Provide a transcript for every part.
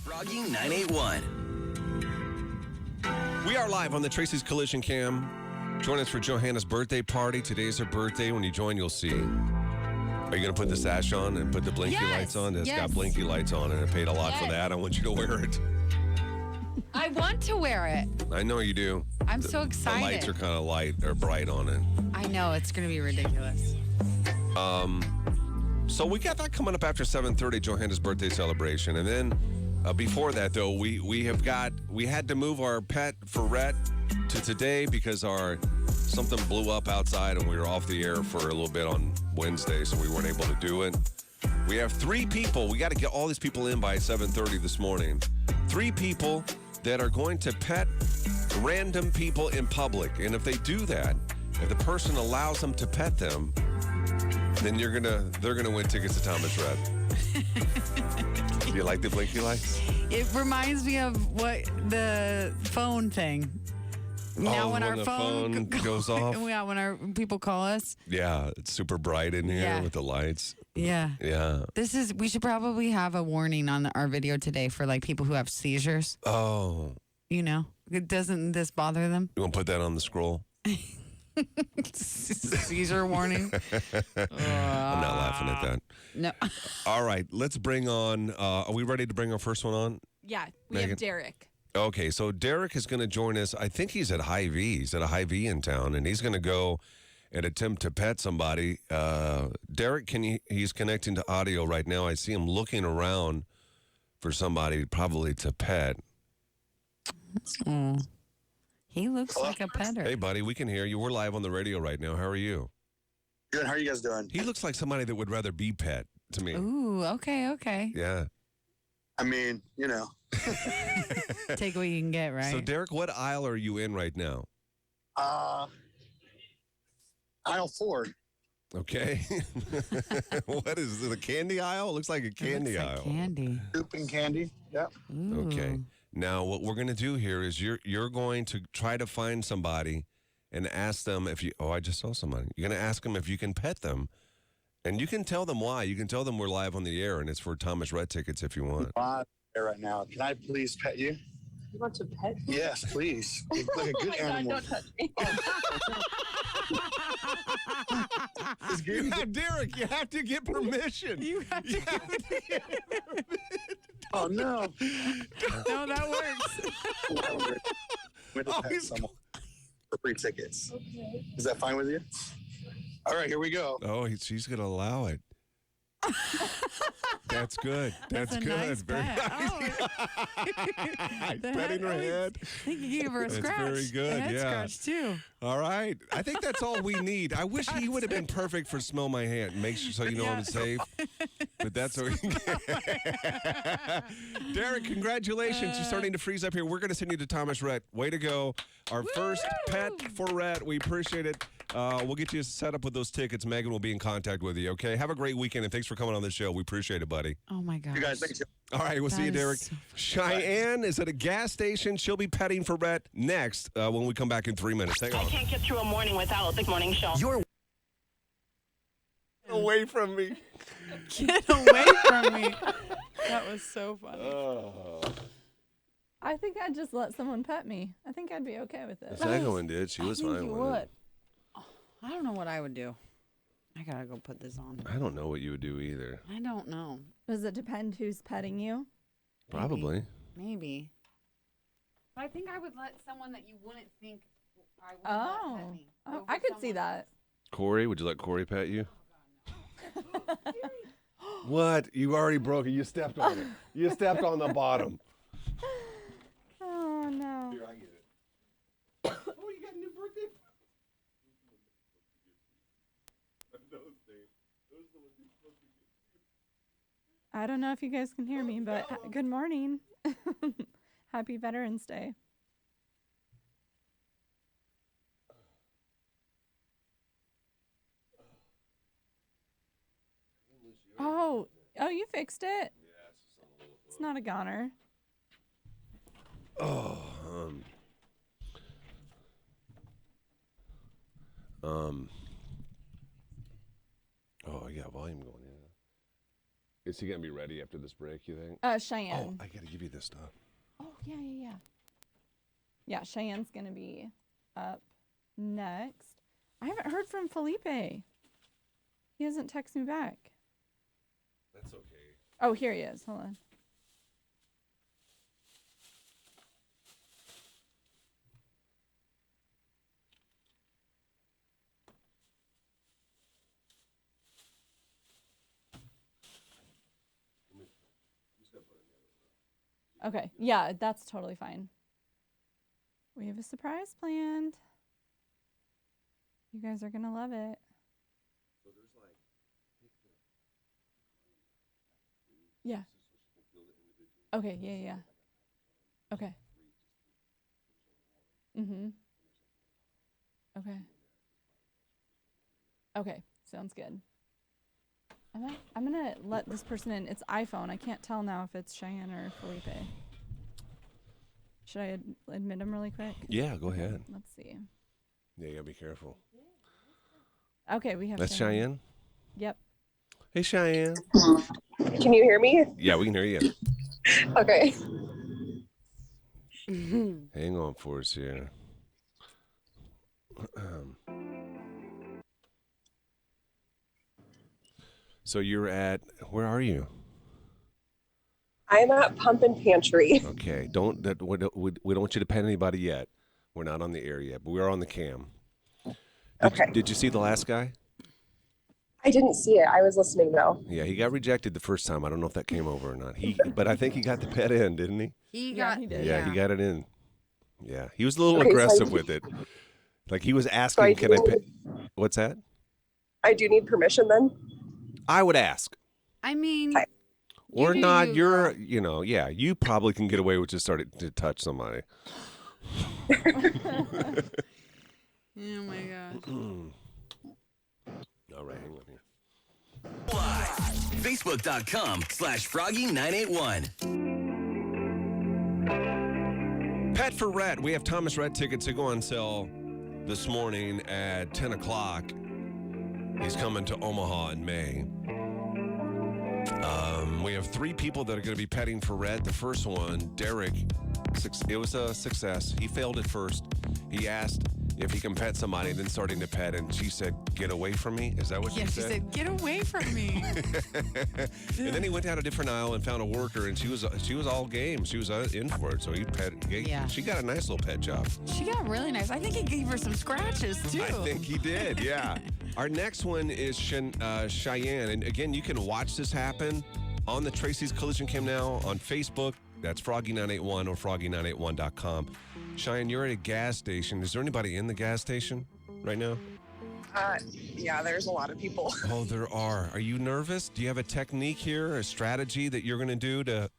Froggy 981. We are live on the Tracy's Collision Cam. Join us for Johanna's birthday party. Today's her birthday. When you join, you'll see. Are you going to put the sash on and put the blinky lights on? It's got blinky lights on, and I paid a lot for that. I want you to wear it. I want to wear it. I know you do. I'm so excited. The lights are kind of light or bright on it. I know. It's going to be ridiculous. So we got that coming up after 7:30, Johanna's birthday celebration. And then before that, though, we had to move our pet Ferret to today because something blew up outside and we were off the air for a little bit on Wednesday, so we weren't able to do it. We have 3 people. We got to get all these people in by 7:30 this morning. 3 people that are going to pet random people in public. And if they do that, if the person allows them to pet them, then they're gonna win tickets to Thomas Rhett. Do you like the blinky lights? It reminds me of what the phone thing. Now when our phone goes off. Yeah, when our people call us. Yeah, it's super bright in here with the lights. Yeah. Yeah. We should probably have a warning on our video today for like people who have seizures. Oh. You know, doesn't this bother them? You want to put that on the scroll? Seizure warning. I'm not laughing at that. No. All right, let's bring on. Are we ready to bring our first one on? Yeah, we Megan? have Derek. Okay, so Derek is going to join us. I think he's at Hy-Vee. He's at a Hy-Vee in town, and he's going to go and attempt to pet somebody. Derek, he's connecting to audio right now. I see him looking around for somebody probably to pet. Oh. He looks like a petter. Hey, buddy, we can hear you. We're live on the radio right now. How are you? Good. How are you guys doing? He looks like somebody that would rather be pet to me. Ooh, okay. Yeah. I mean, you know. Take what you can get, right? So, Derek, what aisle are you in right now? Aisle 4. Okay. What is it, a candy aisle? It looks like a candy aisle. Candy. Soup and candy. Yep. Ooh. Okay. Now, what we're going to do here is you're going to try to find somebody and ask them if you. Oh, I just saw somebody. You're going to ask them if you can pet them, and you can tell them why. You can tell them we're live on the air, and it's for Thomas Rhett tickets if you want. I'm there right now. Can I please pet you? You want to pet me? Yes, please. You look like a good animal. God, don't touch me. Yeah, Derek, you have to get permission. You have to get Oh, no. No, that works. We're to pet someone for free tickets. Okay. Is that fine with you? All right, here we go. Oh, she's going to allow it. That's good. That's a good. Nice Very pet. nice. Oh. Petting her head. I think you gave her a That's scratch. very good, A head yeah. scratch, too. All right. I think that's all we need. I wish he would have been perfect for smell my hand. Make sure so you know I'm safe. But that's what we can get. Derek, congratulations. You're starting to freeze up here. We're going to send you to Thomas Rhett. Way to go. Our first pet for Rhett. We appreciate it. We'll get you set up with those tickets. Megan will be in contact with you, okay? Have a great weekend, and thanks for coming on the show. We appreciate it, buddy. Oh, my gosh. You guys, thank you. All right, we'll see you, Derek. So Cheyenne is at a gas station. She'll be petting for Rhett next when we come back in 3 minutes. Hang on. I can't get through a morning without the morning show. You're away from me. Get away from me. That was so funny. I think I'd just let someone pet me. I think I'd be okay with The it. second one did. She was I think fine you with would. it. I don't know what I would do. I gotta go put this on. I don't know what you would do either. I don't know. Does it depend who's petting you? Probably. Maybe. But I think I would let someone that you wouldn't think I would let pet me. Oh, I could see that. Corey, would you let Corey pet you? What? You already broke it. You stepped on it. You stepped on the bottom. Oh, no. Here, I get it. Oh, you got a new birthday? I don't know if you guys can hear me, but good morning. Happy Veterans Day. Oh, you fixed it? It's not a goner. Oh, oh, I got volume going in. Is he gonna be ready after this break? You think? Cheyenne. Oh, I gotta give you this stuff. Oh, yeah. Yeah, Cheyenne's gonna be up next. I haven't heard from Felipe. He hasn't texted me back. That's okay. Oh, here he is. Hold on. Okay, yeah, that's totally fine. We have a surprise planned. You guys are gonna love it. So there's like, Yeah. Okay, yeah. Okay. Mm-hmm. Okay. Okay, sounds good. I'm gonna let this person in. It's iPhone. I can't tell now if it's Cheyenne or Felipe. Should I admit him really quick? Yeah, go ahead. Let's see. Yeah, you gotta be careful. Okay, we have That's Cheyenne? Yep. Hey, Cheyenne. Can you hear me? Yeah, we can hear you. Okay. Hang on for us here. So you're at, where are you? I'm at Pump and Pantry. Okay, we don't want you to pet anybody yet. We're not on the air yet, but we are on the cam. Did you see the last guy? I didn't see it. I was listening though. Yeah, he got rejected the first time. I don't know if that came over or not. But I think he got the pet in, didn't he? He did. Yeah, he got it in. Yeah, he was a little Okay, aggressive with it. Like he was asking, "Can I pet?" What's that? I do need permission then? I would ask. I mean, Hi. Or do not, you, yeah, you probably can get away with just starting to touch somebody. oh my gosh. All right, hang on here. Facebook.com/Froggy981. Pet for Rhett. We have Thomas Rhett tickets to go on sale this morning at 10 o'clock. He's coming to Omaha in May. We have 3 people that are going to be petting for Rhett. The first one, Derek, it was a success. He failed at first. He asked if he can pet somebody, then starting to pet, and she said, "Get away from me." Is that what Yeah, she she said? said, "Get away from me." And then he went down a different aisle and found a worker, and she was all game. She was in for it, so he pet. Yeah. She got a nice little pet job. She got really nice. I think he gave her some scratches too. I think he did, yeah. Our next one is Cheyenne. And again, you can watch this happen on the Tracy's Collision Cam now on Facebook. That's Froggy981 or Froggy981.com. Cheyenne, you're at a gas station. Is there anybody in the gas station right now? Yeah, there's a lot of people. Oh, there are. Are you nervous? Do you have a technique here, a strategy that you're going to do to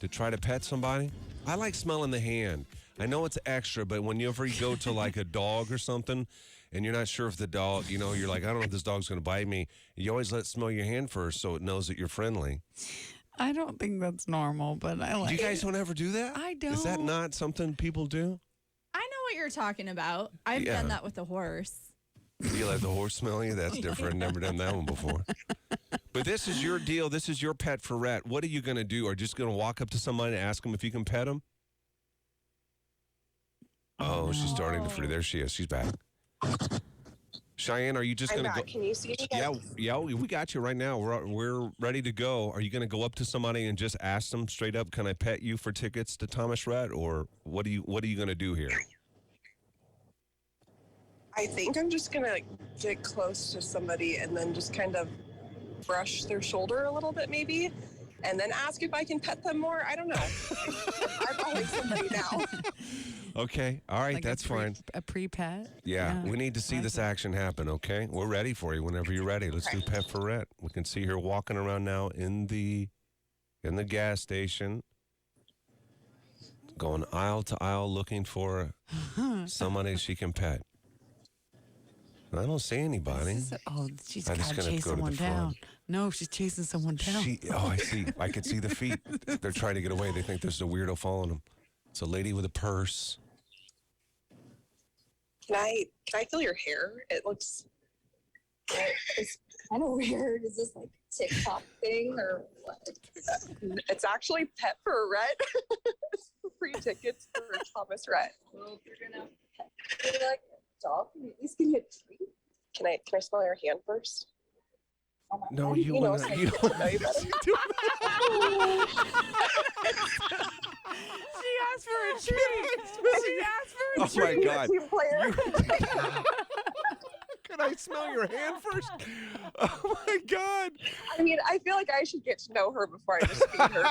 try to pet somebody? I like smelling the hand. I know it's extra, but whenever you go to like a dog or something, and you're not sure if the dog, you're like, I don't know if this dog's going to bite me. You always let it smell your hand first so it knows that you're friendly. I don't think that's normal, but I like You guys don't ever do that? I don't. Is that not something people do? I know what you're talking about. I've done that with a horse. You let the horse smell you? That's different. Never done that one before. But this is your deal. This is your pet for Rhett. What are you going to do? Are you just going to walk up to somebody and ask them if you can pet them? Oh, she's starting to free. There she is. She's back. Cheyenne, are you just going to go? Can you see me? Yeah, we got you right now. We're ready to go. Are you going to go up to somebody and just ask them straight up, "Can I pet you for tickets to Thomas Rhett?" Or what are you going to do here? I think I'm just gonna get close to somebody and then just kind of brush their shoulder a little bit maybe, and then ask if I can pet them more. I don't know. I'm always somebody now. Okay. All right. like that's fine. A pre-pet. Yeah, we need to see this action happen, okay? We're ready for you whenever you're ready. Let's do Pet for Rhett. We can see her walking around now in the gas station, going aisle to aisle looking for somebody she can pet. I don't see anybody. She's I'm got just to gonna chase go to the someone down. front. No, she's chasing someone down. I see. I could see the feet. They're trying to get away. They think there's a weirdo following them. It's a lady with a purse. Can I feel your hair? It looks. kind of weird. Is this like a TikTok thing or what? It's actually Pet for Rhett. Free tickets for Thomas Rhett. Well, if you're gonna pet like a dog, can you at least give me a treat? Can I smell your hand first? Oh my No, God. you You know, want so I to. can get to know you better. She asked for a treat. She asked for a Oh my treat. God. Team player. Can I smell your hand first? Oh my God. I mean, I feel like I should get to know her before I just feed her.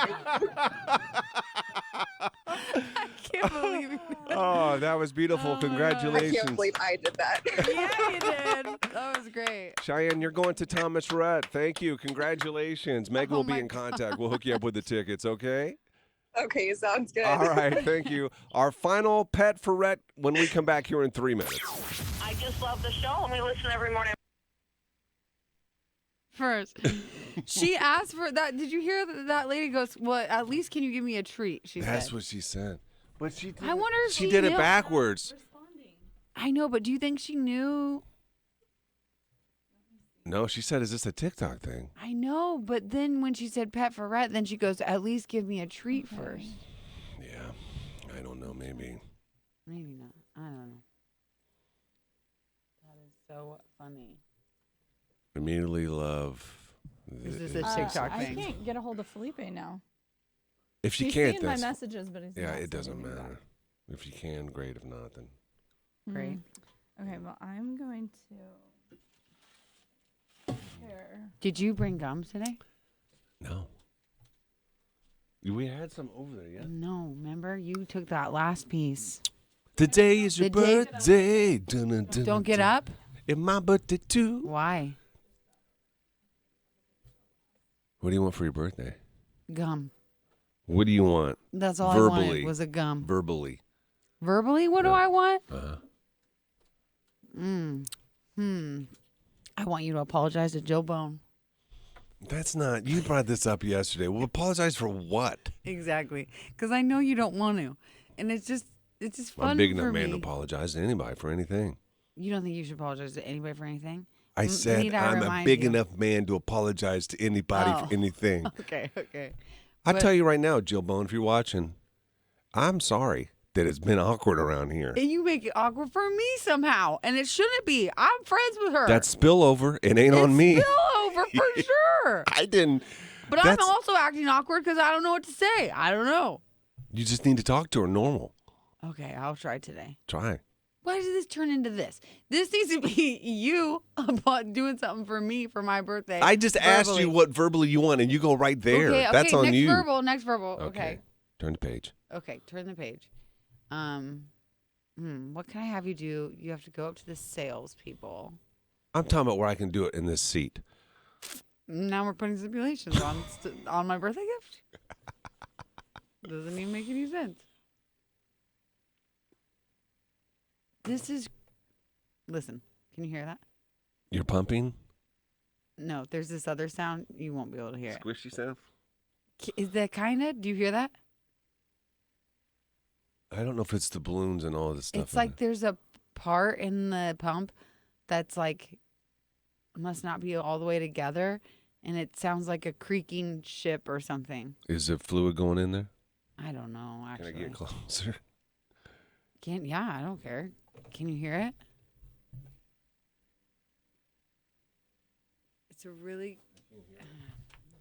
I can't believe you. Oh, that was beautiful. Oh my God. I Congratulations. can't believe I did that. Yeah, you did. That was great. Cheyenne, you're going to Thomas Rhett. Thank you. Congratulations. Megan Oh will be my in contact. We'll hook you up with the tickets, okay? Okay, sounds good. All right. Thank you. Our final pet for Rhett when we come back here in 3 minutes. I just love the show, and we listen every morning. First, she asked for that. Did you hear that lady goes, well, at least can you give me a treat? She That's said. what she said. But she did I wonder if she she did it knew. backwards. I know, but do you think she knew? No, she said, is this a TikTok thing? I know, but then when she said pet for Rhett, then she goes, at least give me a treat first. Yeah. I don't know. Maybe. Maybe not. I don't know. That is so funny. Immediately love. Is this a TikTok I thing? can't get a hold of Felipe now. If she He's can't, seen my that's, messages, but he's yeah, not it doesn't sending me back. matter. If you can, great. If not, then. Great. Okay, well, I'm going to. Here. Did you bring gum today? No. We had some over there, yeah? No, remember? You took that last piece. Today is your The day- birthday. Dun, dun, dun, Don't get dun. up? It's my birthday, too. Why? What do you want for your birthday? Gum. What do you want? That's all I Verbally. wanted was a gum. Verbally. Verbally, what do I want? Uh-huh. I want you to apologize to Joe Bone. That's not. You brought this up yesterday. Well, apologize for what? Exactly. Because I know you don't want to. And it's just fun I'm big for enough man me. to apologize to anybody for anything. You don't think you should apologize to anybody for anything? I said need I I'm a remind big you? enough man to apologize to anybody Oh. for anything. Okay. I But- tell you right now, Jill Bone, if you're watching, I'm sorry that it's been awkward around here. And you make it awkward for me somehow. And it shouldn't be. I'm friends with her. That spillover, it ain't on me. Spillover for sure. I didn't. But I'm That's- also acting awkward because I don't know what to say. I don't know. You just need to talk to her normal. Okay, I'll try today. Try. Why did this turn into this? This needs to be you about doing something for me for my birthday. I just asked verbally. you what verbally you want, and you go right there. Okay, That's on next you. Next verbal. Okay. Turn the page. Okay, turn the page. What can I have you do? You have to go up to the salespeople. I'm talking about where I can do it in this seat. Now we're putting stipulations on my birthday gift. Doesn't even make any sense. This is. Listen, can you hear that? You're pumping? No, there's this other sound you won't be able to hear. It. Squishy sound? Is that kind of? Do you hear that? I don't know if it's the balloons and all this stuff. It's like there's a part in the pump that's like must not be all the way together, and it sounds like a creaking ship or something. Is there fluid going in there? I don't know. Actually, Can I get closer? Yeah, I don't care. Can you hear it? It's a really.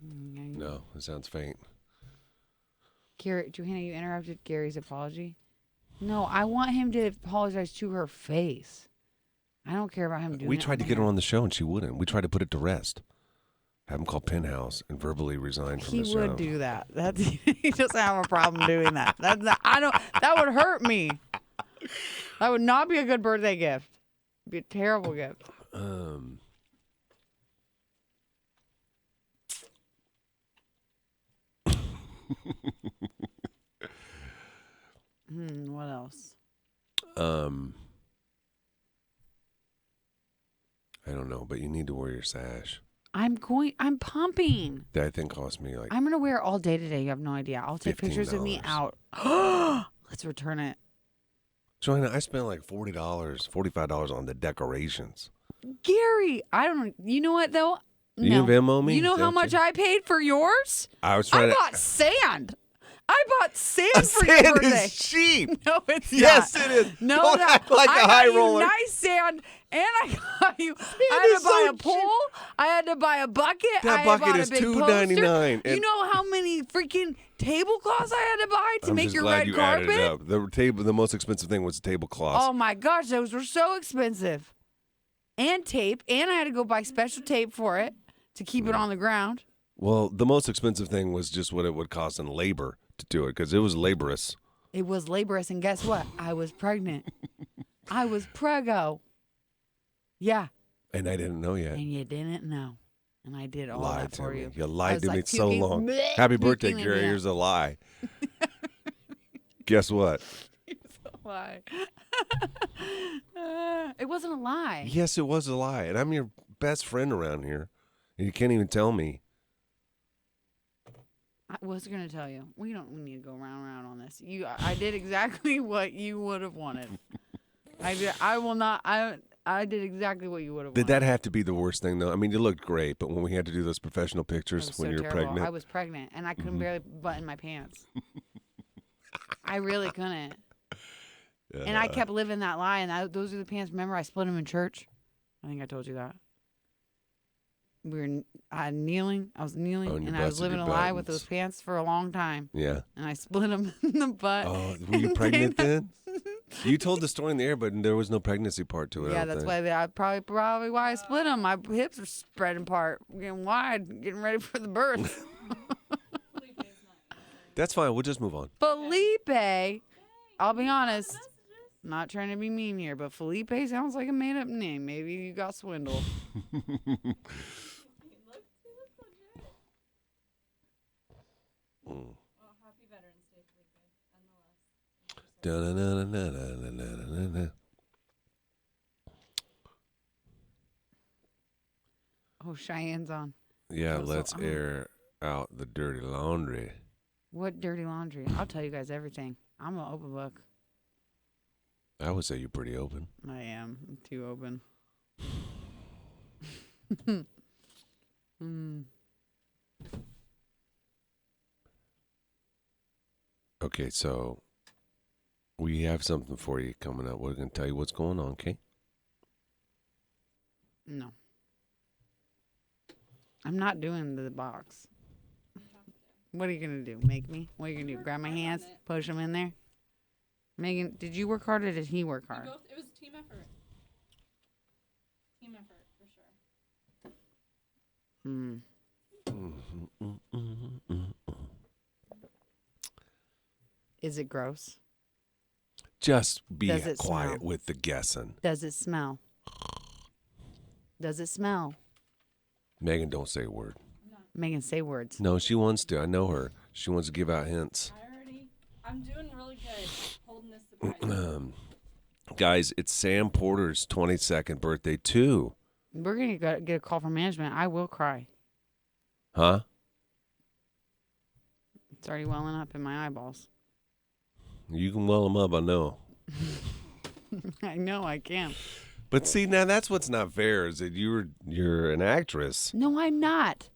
No, it sounds faint. Gary, Johanna, you interrupted Gary's apology. No, I want him to apologize to her face. I don't care about him doing We it tried to on get her there. on the show, and she wouldn't. We tried to put it to rest. Have him call Penthouse and verbally resign from He the show. would do that. That's he doesn't have a problem doing that. I don't. That would hurt me. That would not be a good birthday gift. It'd be a terrible gift. What else? I don't know, but you need to wear your sash. I'm pumping. That thing cost me like I'm gonna wear it all day today. You have no idea. I'll take pictures of me $15. out. Let's return it. Joanna, I spent like $40, $45 on the decorations. Gary, I don't know. You know what though? You Venmo me? You know Is that how what much I paid for yours? I was trying I to. bought sand. I bought sand for your Sand birthday. is cheap. No, it's Yes, not. it is. No, Don't no. act like I a got high you roller. nice sand, and I got you. I had is to buy so a pole. I had to buy a bucket. That I bucket bought is a big $2.99, poster. You and- know how many freaking tablecloths I had to buy to I'm make just your glad red you carpet? added it up. The most expensive thing was the tablecloths. Oh my gosh, those were so expensive. And tape, and I had to go buy special tape for it to keep it on the ground. Well, the most expensive thing was just what it would cost in labor to do it because it was laborious. It was laborious, and guess what? I was pregnant. I was preggo. Yeah, And I didn't know yet. and you didn't know, and I did all Lied that to for me. you. You I lied was to me like so puking, long. bleh, Happy birthday, puking in Gary. the Here's a lie. Guess what? lie. It wasn't a lie. Yes, it was a lie. And I'm your best friend around here. And you can't even tell me. I was going to tell you. We need to go round and round on this. I did exactly what you would have wanted. I did exactly what you would have wanted. Did that have to be the worst thing, though? I mean, you looked great, but when we had to do those professional It pictures was when so you were terrible. pregnant. I was pregnant, and I couldn't barely button my pants. I really couldn't. And I kept living that lie, and those are the pants. Remember, I split them in church? I think I told you that. I was kneeling, Oh, and you and I was busted living your a lie with buttons. those pants for a long time. Yeah. And I split them in the butt. Oh, were you pregnant then? You told the story in the air, but there was no pregnancy part to it. I Yeah, don't that's think. why probably why I split them. My hips are spreading apart, getting wide, getting ready for the birth. That's fine. We'll just move on. Felipe, I'll be honest, not trying to be mean here, but Felipe sounds like a made-up name. Maybe you got swindled. Da-na-na-na-na-na-na-na-na. Oh, Cheyenne's on. Yeah, So- let's oh. air out the dirty laundry. What dirty laundry? I'll tell you guys everything. I'm an open book. I would say you're pretty open. I am. I'm too open. Okay, so we have something for you coming up. We're going to tell you what's going on, okay? No. I'm not doing the box. What are you going to do? Make me? What are you going to do? Grab my hands, push them in there? Megan, did you work hard or did he work hard? It was a team effort. Team effort, for sure. Hmm. Is it gross? Just be Does it quiet smell? with the guessing. Does it smell? Does it smell? Megan, don't say a word. Megan, say words. No, she wants to. I know her. She wants to give out hints. I'm doing really good holding this surprise. Guys, it's Sam Porter's 22nd birthday, too. We're going to get a call from management. I will cry. Huh? It's already welling up in my eyeballs. You can well them up, I know. I know I can. But see, now that's what's not fair is that you're an actress. No, I'm not.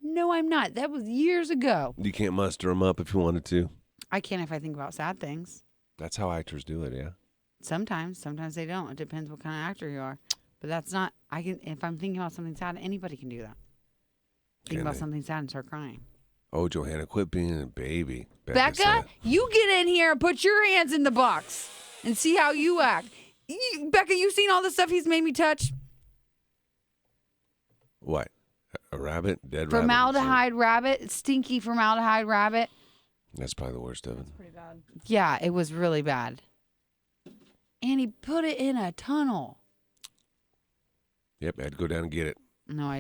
No, I'm not. That was years ago. You can't muster them up if you wanted to. I can if I think about sad things. That's how actors do it, yeah. Sometimes they don't. It depends what kind of actor you are. But that's not. If I'm thinking about something sad, anybody can do that. Think Can about they? something sad and start crying. Oh, Johanna, quit being a baby. Becca, said. you get in here and put your hands in the box and see how you act. Becca, you seen all the stuff he's made me touch? What? A rabbit? Dead rabbit? Formaldehyde rabbit, stinky formaldehyde rabbit. That's probably the worst of it. Pretty bad. Yeah, it was really bad. And he put it in a tunnel. Yep, I had to go down and get it. No,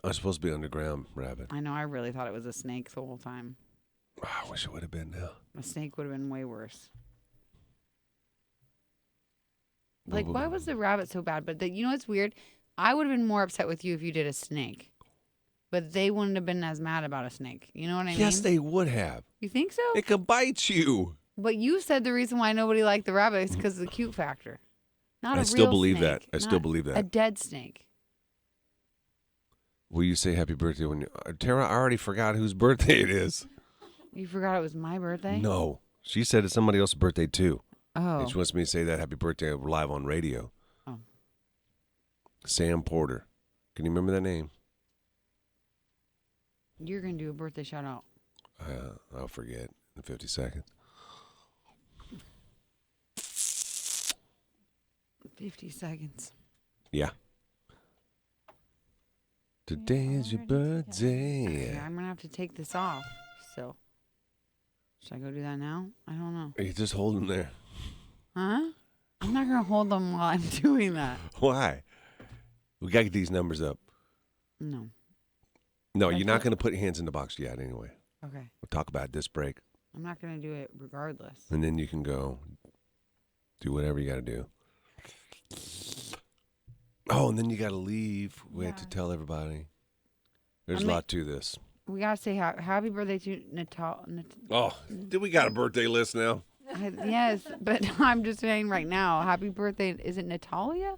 It's supposed to be underground rabbit. I know. I really thought it was a snake the whole time. I wish it would have been now. A snake would have been way worse. Like, why was the rabbit so bad? But you know what's weird? I would have been more upset with you if you did a snake. But they wouldn't have been as mad about a snake. You know what I mean? Yes, they would have. You think so? It could bite you. But you said the reason why nobody liked the rabbit is because of the cute factor. Not I a still real believe snake. that. I still believe that. A dead snake. Will you say happy birthday when you... Tara, I already forgot whose birthday it is. You forgot it was my birthday? No. She said it's somebody else's birthday, too. Oh. And she wants me to say that happy birthday live on radio. Oh. Sam Porter. Can you remember that name? You're going to do a birthday shout out. I'll forget in 50 seconds. 50 seconds. Yeah. Today is your birthday. Okay, I'm going to have to take this off. So, should I go do that now? I don't know. You just hold them there. Huh? I'm not going to hold them while I'm doing that. Why? We got to get these numbers up. No. No, you're not going to put hands in the box yet anyway. Okay. We'll talk about it this break. I'm not going to do it regardless. And then you can go do whatever you got to do. Oh, and then you got to leave. We have to tell everybody. There's a lot to this. We got to say happy birthday to Natal. Oh, did we got a birthday list now? Yes, but I'm just saying right now, happy birthday. Is it Natalia?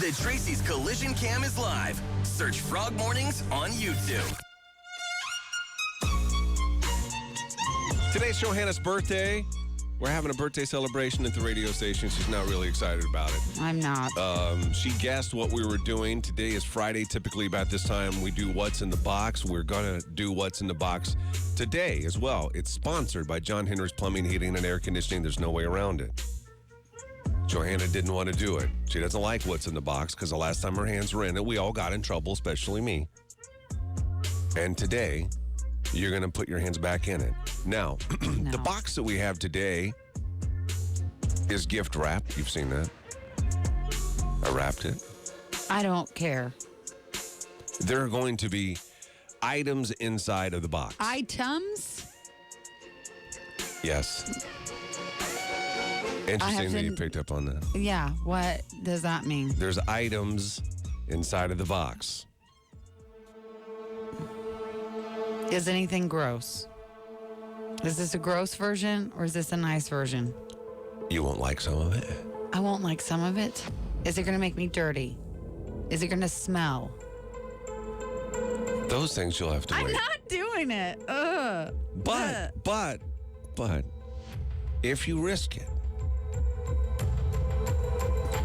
The Tracy's Collision Cam is live. Search Frog Mornings on YouTube. Today's Johanna's birthday. We're having a birthday celebration at the radio station. She's not really excited about it. I'm not. She guessed what we were doing. Today is Friday. Typically about this time we do What's in the Box. We're going to do What's in the Box today as well. It's sponsored by John Henry's Plumbing, Heating, and Air Conditioning. There's no way around it. Johanna didn't want to do it. She doesn't like What's in the Box because the last time her hands were in it, we all got in trouble, especially me. And today, you're going to put your hands back in it. Now, No. the box that we have today is gift wrap. You've seen that. I wrapped it. I don't care. There are going to be items inside of the box. Items? Yes. Interesting that you picked up on that. Yeah. What does that mean? There's items inside of the box. Is anything gross? Is this a gross version or is this a nice version? You won't like some of it. I won't like some of it. Is it going to make me dirty? Is it going to smell? Those things you'll have to wait. I'm not doing it. Ugh. But, if you risk it,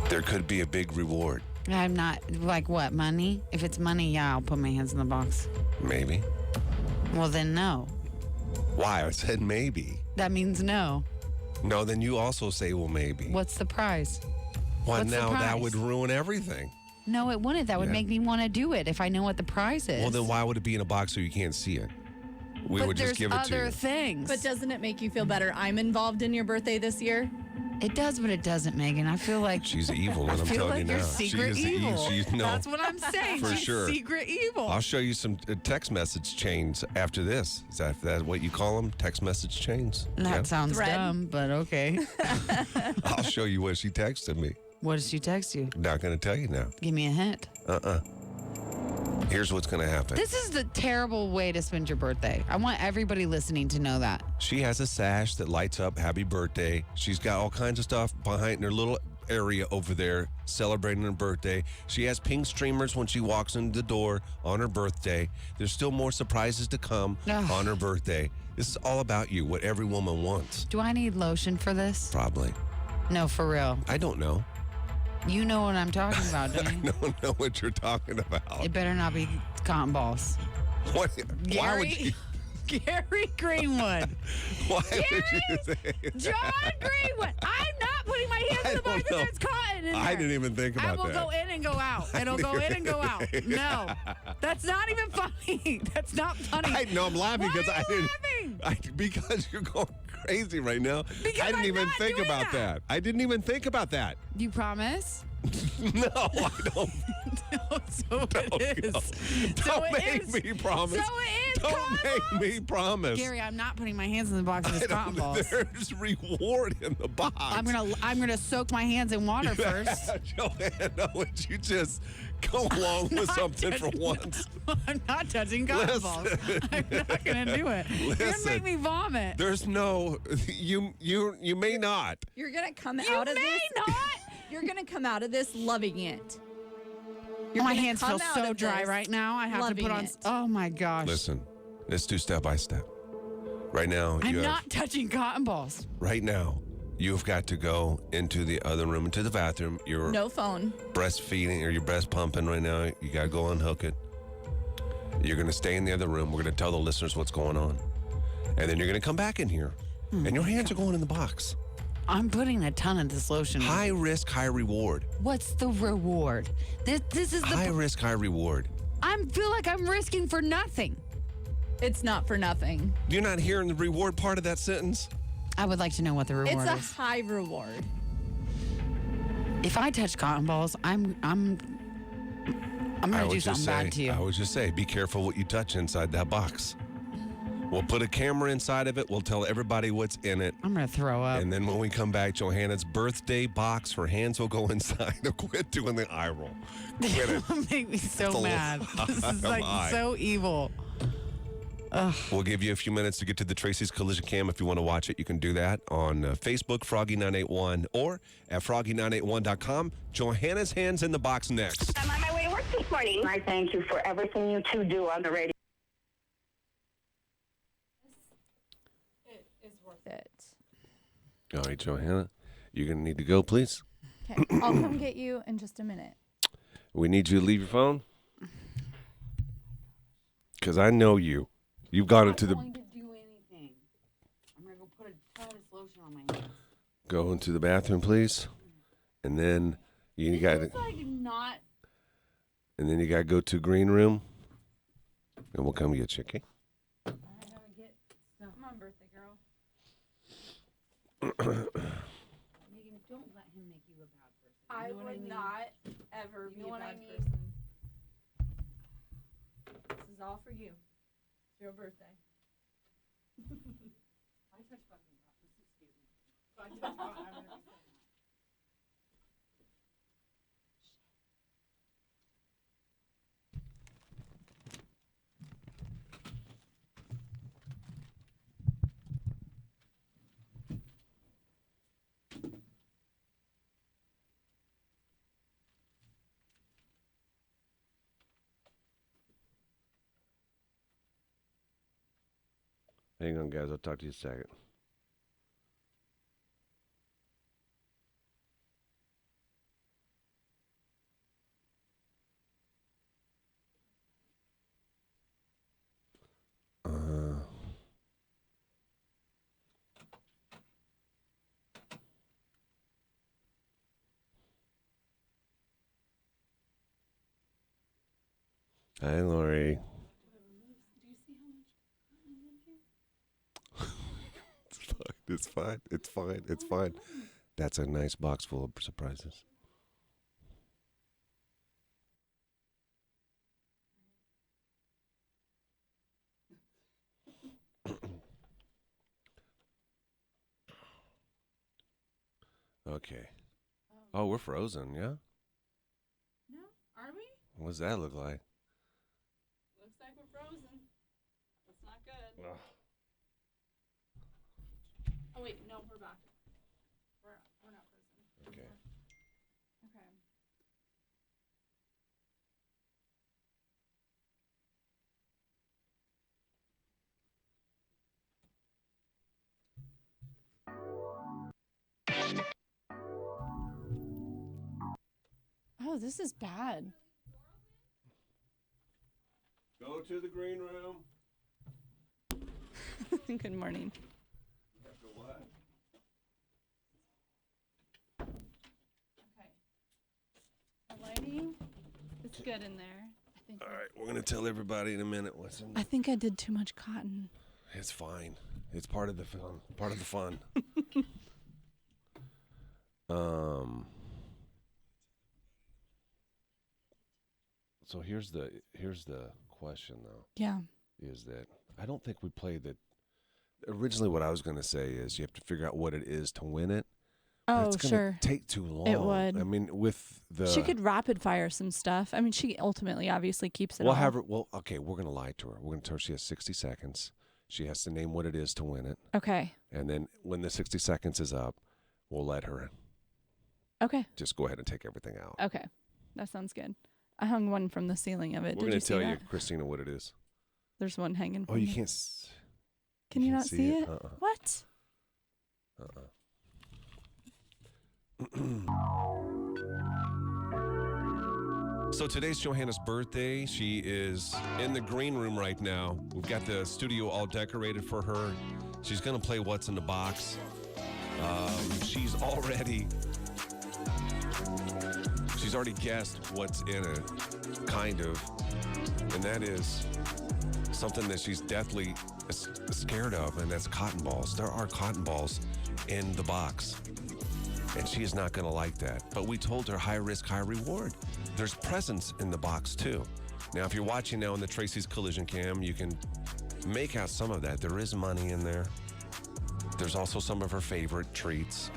there could be a big reward. I'm not, like what, money? If it's money, yeah, I'll put my hands in the box. Maybe. Well, then no. Why? I said maybe. That means no. No, then you also say, well, maybe. What's the prize? Well, what's the now that prize? would ruin everything. No, it wouldn't. That would Yeah. make me want to do it if I know what the prize is. Well, then why would it be in a box so you can't see it? We but would there's just give it to other you. things. But doesn't it make you feel better? I'm involved in your birthday this year. It does, but it doesn't, Megan. I feel like She's evil, I and I'm feel telling like you you're now. secret She is evil. no. That's what I'm saying. For She's sure. secret evil. I'll show you some text message chains after this. Is that what you call them? Text message chains? That Yeah. sounds Thread. dumb, but okay. I'll show you what she texted me. What did she text you? Not going to tell you now. Give me a hint. Here's what's going to happen. This is the terrible way to spend your birthday. I want everybody listening to know that. She has a sash that lights up happy birthday. She's got all kinds of stuff behind her little area over there celebrating her birthday. She has pink streamers when she walks into the door on her birthday. There's still more surprises to come Ugh. on her birthday. This is all about you, what every woman wants. Do I need lotion for this? Probably. No, for real. I don't know. You know what I'm talking about, don't I you? don't know what you're talking about. It better not be cotton balls. What? Why would you? Gary Greenwood. Why would you say that? John Greenwood. I'm not putting my hands in the box don't know. because there's cotton in I there. didn't even think about I will that. go in and go out. It'll go in and go out. No. That's not even funny. That's not funny. I know I'm laughing Why because are I you didn't. laughing? Because you're going crazy right now. Because I didn't I'm even not think doing about that. I didn't even think about that. You promise? No, I don't. So it is. Don't make me promise. So it is. Don't make me promise. Gary, I'm not putting my hands in the box of his cotton balls. There's reward in the box. I'm gonna soak my hands in water first. Johanna, would you just go along with something for once? I'm not touching cotton balls. I'm not gonna do it. You're gonna make me vomit. There's no. You may not. You're gonna come You out of may this. not. You're gonna come out of this loving it. You're My gonna hands come feel out so of dry this right now. I have to loving put on. it. Oh my gosh. Listen, let's do step by step. Right now, I'm not touching cotton balls. Right now, you've got to go into the other room, into the bathroom. You're No phone. breastfeeding or you're breast pumping right now. You got to go unhook it. You're going to stay in the other room. We're going to tell the listeners what's going on. And then you're going to come back in here. And your hands are going in the box. I'm putting a ton of this lotion. High risk, high reward. What's the reward? This is the. High risk, high reward. I feel like I'm risking for nothing. It's not for nothing. You're not hearing the reward part of that sentence? I would like to know what the reward It's a is. high reward. If I touch cotton balls, I'm gonna do something bad to you. I would just say, be careful what you touch inside that box. We'll put a camera inside of it. We'll tell everybody what's in it. I'm gonna throw up. And then when we come back, Johanna's birthday box, her hands will go inside. Quit doing the eye roll. Quit it. It'll make me so It's a mad. This is like lie. so evil. We'll give you a few minutes to get to the Tracy's Collision Cam. If you want to watch it, you can do that on Facebook, Froggy981, or at Froggy981.com. Johanna's hands in the box next. I'm on my way to work this morning. I thank you for everything you two do on the radio. It is worth it. All right, Johanna, you're going to need to go, please. Okay, I'll come get you in just a minute. We need you to leave your phone. Because I know you. You've gone into the... to do anything. I'm gonna go put a ton of this lotion on my hands. Go into the bathroom, please. And then you got to... like not. And then you got to go to green room. And we'll come get you, okay? Come on, birthday girl. Megan, don't let him make you a bad person. I You know what would mean? not ever You be know a what I bad mean? person. This is all for you. It's your birthday. I touch fucking God. Excuse me. If I touch God, I'm gonna be so mad. Hang on, guys. I'll talk to you in a second. Hi, Lori. It's fine. It's fine. It's fine. That's a nice box full of surprises. Okay. Oh, we're frozen, yeah? No, are we? What does that look like? Looks like we're frozen. That's not good. Ugh. Oh wait, no, we're back. We're not frozen. Okay. Okay. Oh, this is bad. Go to the green room. Good morning. Okay. The lighting is good in there. All right, we're going to tell everybody in a minute what's in I think I did too much cotton. It's fine. It's part of the fun. Part of the fun. So here's the question though. Yeah. Is that I don't think we played that. Originally, what I was going to say is you have to figure out what it is to win it. Oh, it's gonna sure. take too long. It would. I mean, with the She could rapid fire some stuff. I mean, she ultimately obviously keeps it we'll all. have her. Well, okay, we're going to lie to her. We're going to tell her she has 60 seconds. She has to name what it is to win it. Okay. And then when the 60 seconds is up, we'll let her Okay. just go ahead and take everything out. Okay. That sounds good. I hung one from the ceiling of it. We're Did going you to see tell you, that? Christina, what it is. There's one hanging. Oh, from you the- can't. Can you can't not see it? Uh-uh. What? So today's Johanna's birthday. She is in the green room right now. We've got the studio all decorated for her. She's going to play What's in the Box. She's already guessed what's in it, kind of. And that is something that she's deathly scared of, and that's cotton balls. There are cotton balls in the box, and she is not going to like that. But we told her high risk, high reward. There's presents in the box, too. Now, if you're watching now on the Tracy's Collision Cam, you can make out some of that. There is money in there. There's also some of her favorite treats.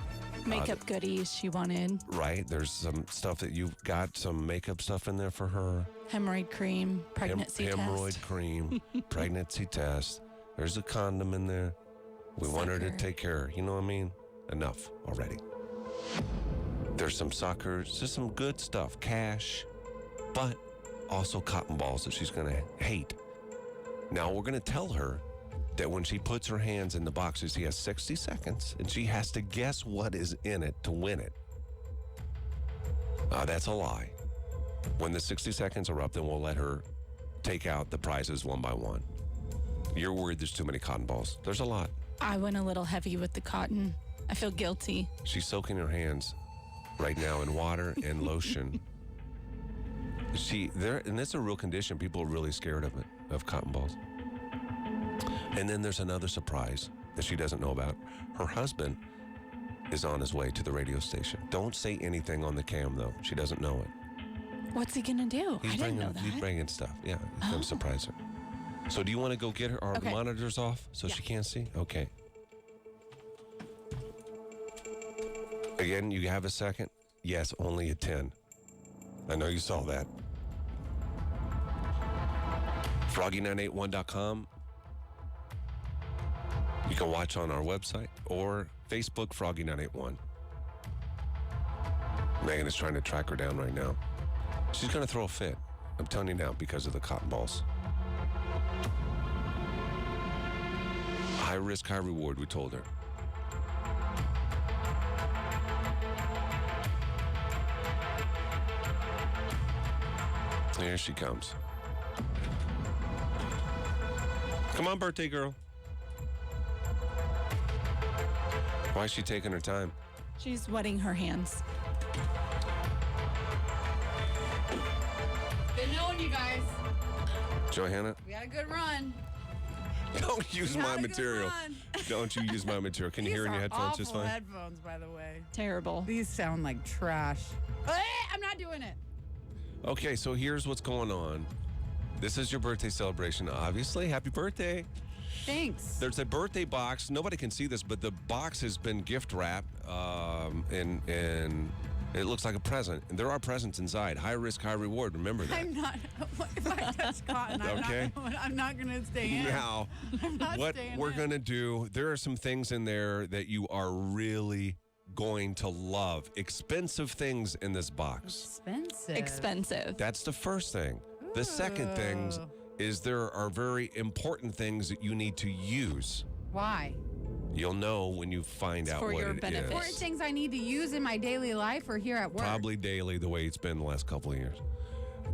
Makeup goodies she wanted. Right. There's some stuff that you've got, some makeup stuff in there for her. Hemorrhoid cream, pregnancy test. Hemorrhoid cream, pregnancy test. There's a condom in there. We want her to Sucker. take care. You know what I mean? Enough already. There's some suckers, just some good stuff, cash, but also cotton balls that she's going to hate. Now, we're going to tell her that when she puts her hands in the boxes, she has 60 seconds, and she has to guess what is in it to win it. That's a lie. When the 60 seconds are up, then we'll let her take out the prizes one by one. You're worried there's too many cotton balls. There's a lot. I went a little heavy with the cotton. I feel guilty. She's soaking her hands right now in water and lotion. And it's a real condition. People are really scared of it, of cotton balls. And then there's another surprise that she doesn't know about. Her husband is on his way to the radio station. Don't say anything on the cam, though. She doesn't know it. What's he going to do? I didn't know that. He's bringing stuff. Yeah, he's going to surprise her. So do you want to go get our Okay. monitors off so she can't see? Okay. Again, you have a second? Yes, only a 10. I know you saw that. Froggy981.com. You can watch on our website or Facebook, Froggy981. Megan is trying to track her down right now. She's going to throw a fit. I'm telling you now because of the cotton balls. High risk, high reward, we told her. Here she comes. Come on, birthday girl. Why is she taking her time? She's wetting her hands. Been knowing you guys. Johanna, We had a good run. don't use We my had a good material. run. Don't you use my material. Can you hear in your headphones just fine? Headphones, by the way. Terrible. These sound like trash. I'm not doing it. Okay, so here's what's going on. This is your birthday celebration, obviously. Happy birthday. Thanks. There's a birthday box. Nobody can see this, but the box has been gift wrapped, and it looks like a present. And there are presents inside. High risk, high reward. Remember that. I'm not. If I touch cotton, Okay. I'm not going to stay in. Now, I'm not what staying we're in. going to do, there are some things in there that you are really going to love. Expensive things in this box. Expensive. That's the first thing. The second thing Ooh. is there are very important things that you need to use. Why? You'll know when you find out for what your it benefit. is. Important things I need to use in my daily life or here at work. Probably daily, the way it's been the last couple of years.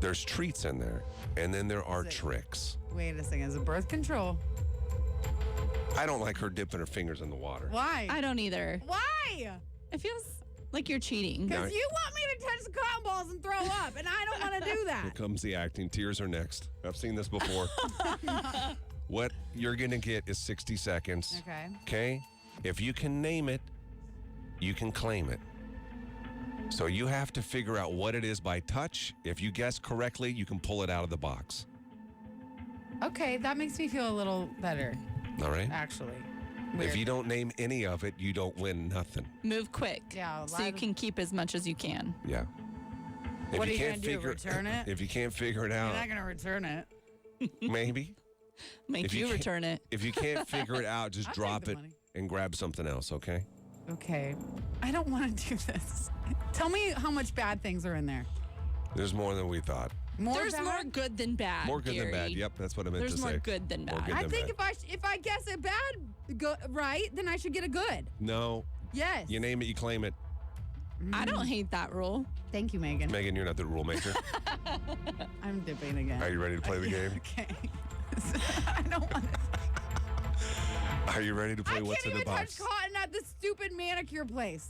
There's treats in there, and then there are Is it- tricks. Wait a second. Is it birth control? I don't like her dipping her fingers in the water. Why? I don't either. Why? It feels like you're cheating. Now- Because you want me to touch the cotton balls and throw up, and I don't want to do Here that. comes the acting. Tears are next. I've seen this before. What you're going to get is 60 seconds. Okay. Okay? If you can name it, you can claim it. So you have to figure out what it is by touch. If you guess correctly, you can pull it out of the box. Okay, that makes me feel a little better, All right? actually. If Weird. you don't name any of it, you don't win nothing. Move quick. Yeah, a So lot you of- can keep as much as you can. Yeah. What are you gonna do, return it? If you can't figure it You're out, not going to return it. maybe. Make If you you can't- return it. If you can't figure it out, just I'll take drop the it money. and grab something else, okay? Okay. I don't want to do this. Tell me how much bad things are in there. There's more than we thought. There's bad? more good than bad. More good than bad. Gary. Yep, that's what I meant There's to more say. good than More bad. good I than think bad. if I guess a bad right, then I should get a good. No, Yes. you name it, you claim it. I don't hate that rule. Thank you, Megan. Megan, you're not the rule maker. I'm dipping again. Are you ready to play the game? Okay. I don't want to. Are you ready to play I What's can't in the even Box? touch cotton at the stupid manicure place.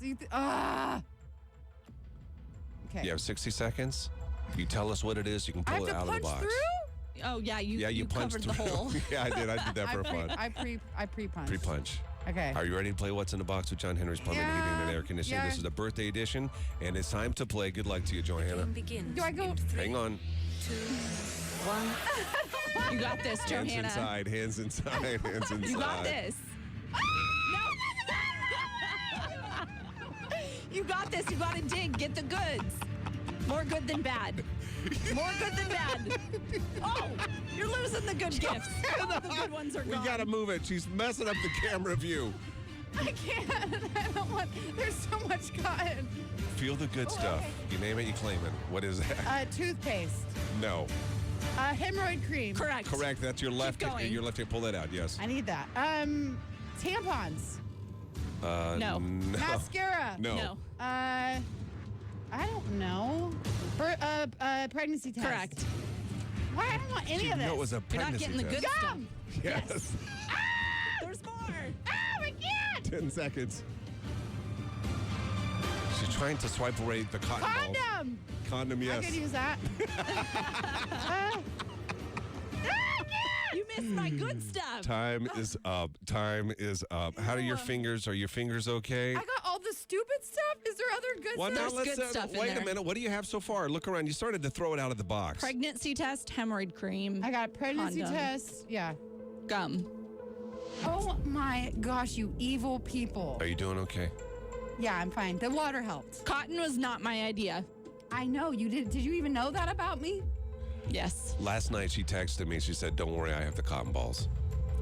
Okay. You have 60 seconds. You tell us what it is, you can I have pull it to out of the punch box. through? Oh yeah, You punched covered the through. hole. Yeah, I did that for fun. I pre-punch. Pre-punch. Okay. Are you ready to play What's in the Box with John Henry's Plumbing, Yeah, Heating, and Air Conditioning? yeah. This is the birthday edition, and it's time to play. Good luck to you, Johanna. Do I go? Hang on. You got this, Hands Johanna. inside, hands inside, hands inside. You got this. You got this. You got to dig. Get the goods. More good than bad. More good than bad. Oh, you're losing the good gifts. All the good ones are We gone. got to move it. She's messing up the camera view. I can't. I don't want. There's so much cotton. Feel the good stuff. You name it, you claim it. What is that? Toothpaste. No. Hemorrhoid cream. Correct. Correct. That's your left. going. Your left hand. Pull that out. Yes. I need that. Tampons. No. Mascara. No. No. I don't know. Pregnancy test. Correct. Why? I don't want any She of this. knew it was a You're not pregnancy getting the test. good stuff. Gum. Yes. There's more. Oh, I can't. 10 seconds. She's trying to swipe away the cotton ball. Condom. Condom, I yes. could use that. You missed my good stuff. Time is up. Time is up. How are your fingers? Are your fingers okay? I got all the stupid stuff. Is there other good Well, stuff? now There's let's good stuff in wait a there. minute. What do you have so far? Look around. You started to throw it out of the box. Pregnancy test, hemorrhoid cream, I got a pregnancy Condom. test. Yeah. gum. Oh my gosh, you evil people. Are you doing okay? Yeah, I'm fine. The water helped. Cotton was not my idea. I know you did. Did you even know that about me? Yes. Last night she texted me. She said, "Don't worry, I have the cotton balls."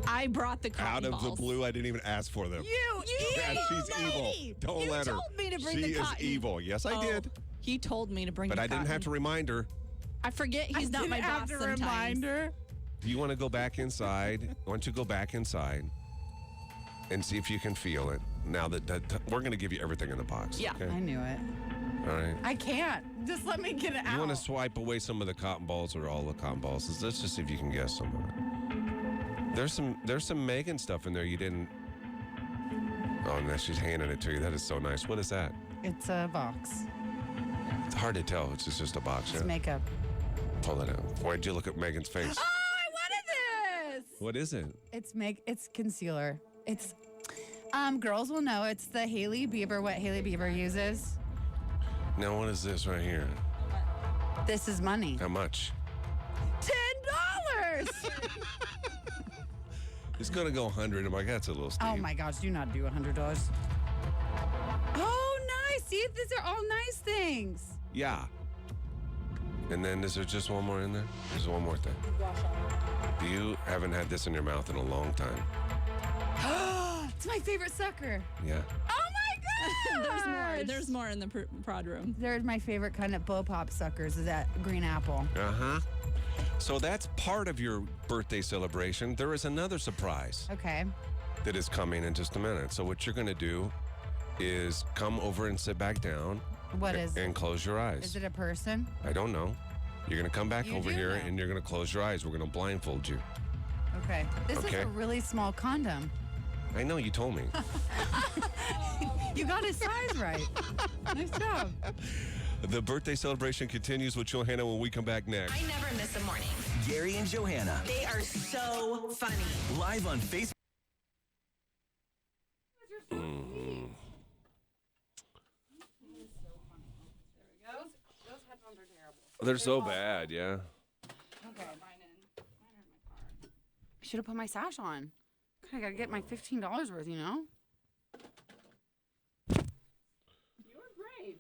I brought the Out cotton of balls. the blue, I didn't even ask for them. You Yeah, evil she's evil. lady. Don't You let her. told me to bring she the is cotton. evil. Yes, I Oh, did. He told me to bring But the I didn't have cotton. to remind her. I forget he's I not my didn't have boss to sometimes. remind her. Do you want to go back inside? Why don't you go back inside and see if you can feel it? Now that we're going to give you everything in the box. Yeah. Okay? I knew it. All right. I can't. Just let me get it out. You want to swipe away some of the cotton balls or all the cotton balls? Let's just see if you can guess some of it. There's some Megan stuff in there you didn't. Oh, no, she's handing it to you. That is so nice. What is that? It's a box. It's hard to tell. It's just a box. It's Yeah. makeup. Pull it out. Why'd you look at Megan's face? Oh, I wanted this. What is it? It's concealer. It's girls will know it's the Hailey Bieber, what Hailey Bieber uses. Now, what is this right here? This is money. How much? $10. It's going to go 100. I'm like, that's a little steep. Oh my gosh, do not do $100. Oh, nice. See, these are all nice things. Yeah. And then is there just one more in there? There's one more thing. You haven't had this in your mouth in a long time. It's my favorite sucker. Yeah. Oh my There's gosh. more. There's more in the prod room. They're my favorite kind of blow pop suckers. Is that green apple? Uh-huh. So that's part of your birthday celebration. There is another surprise Okay. that is coming in just a minute. So what you're going to do is come over and sit back down. What is it? And close your eyes. Is it a person? I don't know. You're going to come back You over do here know. and you're going to close your eyes. We're going to blindfold you. Okay. This is Okay. a really small condom. I know, you told me. You got his size right. Nice job. The birthday celebration continues with Johanna when we come back next. I never miss a morning. Gary and Johanna, They are so funny. live on Facebook. ones are terrible. They're so bad, yeah. Okay. I should have put my sash on. I gotta get my $15 worth, you know? You were brave.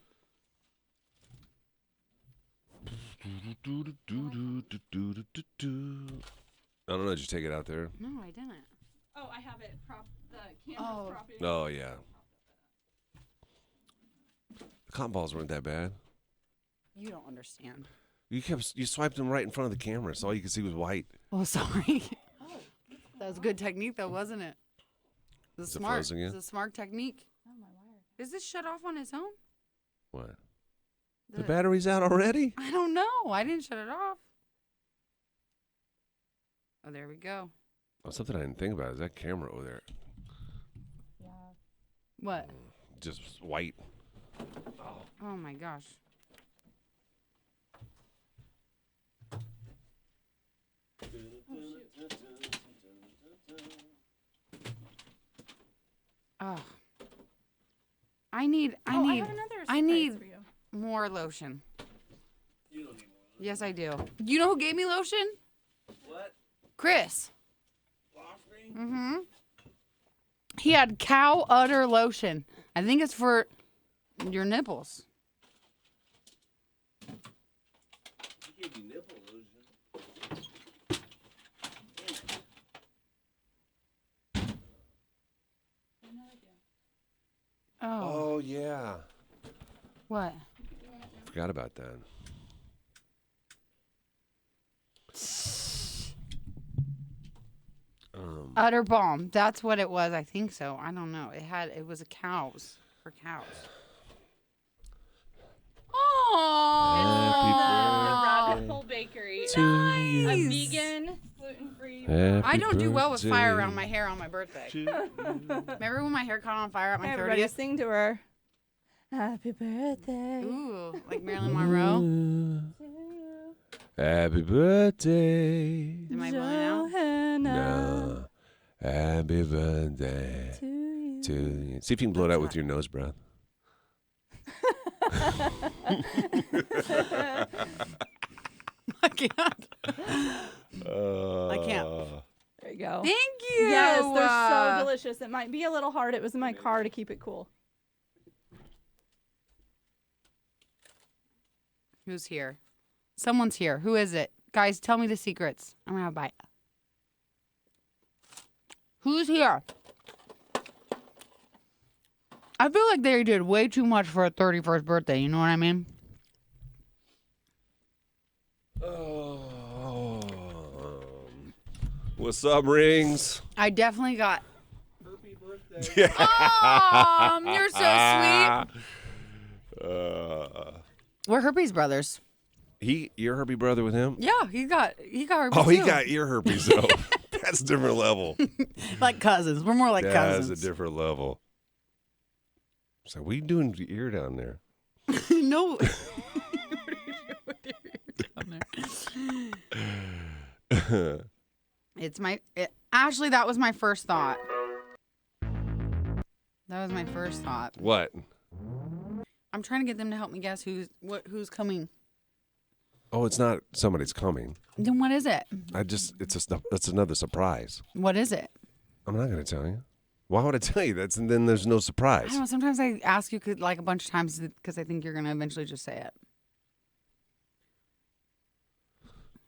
I don't know. Did you take it out there? No, I didn't. Oh, I have it the camera's propping. Oh, yeah. The cotton balls weren't that bad. You don't understand. You swiped them right in front of the camera, so all you could see was white. Oh, sorry. That was a good technique, though, wasn't it? It was smart. frozen again? It's a smart technique. Oh, my wire. Is this shut off on its own? What? The battery's out already? I don't know. I didn't shut it off. Oh, there we go. Oh, something I didn't think about is that camera over there. Yeah. What? Just white. Oh, my gosh. Oh. I need I have another surprise for you. more lotion. You don't need more lotion. Yes, I do. You know who gave me lotion? What? Chris. Mm-hmm. He had cow udder lotion. I think it's for your nipples. He gave you nipple lotion. Oh. Oh, yeah. What? Forgot about that. Udder balm. That's what it was. I think so. I don't know. It was a cow's for cows. Oh, Rabbit Hole Bakery. To A nice. vegan, gluten-free. I don't do well with fire around my hair on my birthday. Remember when my hair caught on fire at my Everybody 30th? sing to her. Happy birthday. Ooh, like Marilyn Monroe. Happy birthday. Am I blowing out? No. Happy birthday to you. See if you can blow it out with your nose breath. I can't. I can't. There you go. Thank you. Yes, they're so delicious. It might be a little hard. It was in my car to keep it cool. Who's here? Someone's here. Who is it? Guys, tell me the secrets. I'm going to have a bite. Who's here? I feel like they did way too much for a 31st birthday. You know what I mean? Oh. What's up, Rings? I definitely got. Happy birthday. Oh, you're so sweet. We're herpes brothers. You're herpes brother with him? Yeah, he got herpes. Oh, he too. got ear herpes though. That's a different level. Like cousins. We're more like cousins. That's a different level. So what are you doing to your ear down there? No. Ashley, that was my first thought. That was my first thought. What? I'm trying to get them to help me guess who's coming. Oh, it's not somebody's coming. Then what is it? That's another surprise. What is it? I'm not going to tell you. Why would I tell you? Then there's no surprise. I don't know. Sometimes I ask you like a bunch of times because I think you're going to eventually just say it.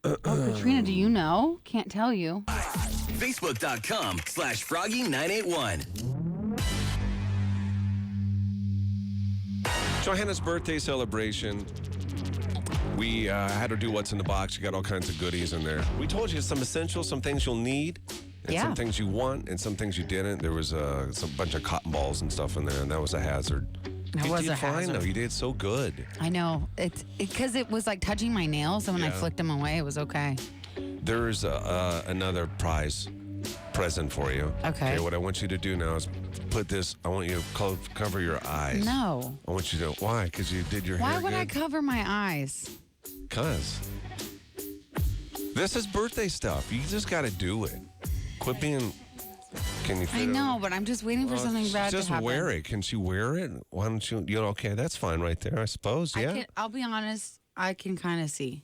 Oh, Katrina, do you know? Can't tell you. Facebook.com/Froggy981. Johanna's birthday celebration. We had her do what's in the box. You got all kinds of goodies in there. We told you some essentials, some things you'll need, and some things you want, and some things you didn't. There was some bunch of cotton balls and stuff in there, and that was a hazard. That was a fine, hazard. though. You did so good. I know. It's because it was like touching my nails, and when I flicked them away, it was okay. There's another prize present for you. Okay. What I want you to do now is put this. I want you to cover your eyes. No. I want you to. Why? Because you did your hair Why good? would I cover my eyes? Because this is birthday stuff. You just got to do it. Quit being. Can you? I know, but I'm just waiting for something bad to happen. Just wear it. Can she wear it? Why don't you? Okay, that's fine right there. I suppose. Yeah. I'll be honest. I can kind of see.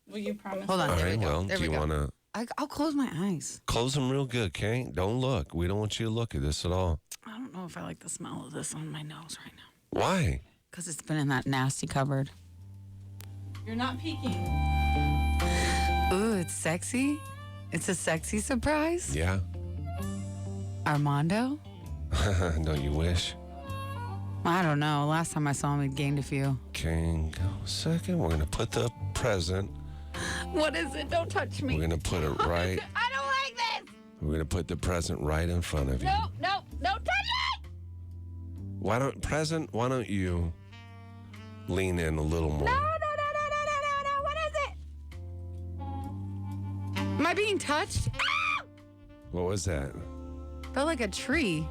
Will you promise? Hold on. All There we right, go. well, There do we you go. want to I'll close my eyes. close them real good, okay? Don't look. We don't want you to look at this at all. I don't know if I like the smell of this on my nose right now. Why? Because it's been in that nasty cupboard. You're not peeking. Ooh, it's sexy. It's a sexy surprise. Yeah. Armando? No, you wish. I don't know. Last time I saw him, he'd gained a few. Okay, go a second. We're going to put the present. What is it? Don't touch me. We're going to put it right. I don't like this. We're going to put the present right in front of you. No, don't touch it. Why don't you lean in a little more? No. What is it? Am I being touched? Ah! What was that? Felt like a tree.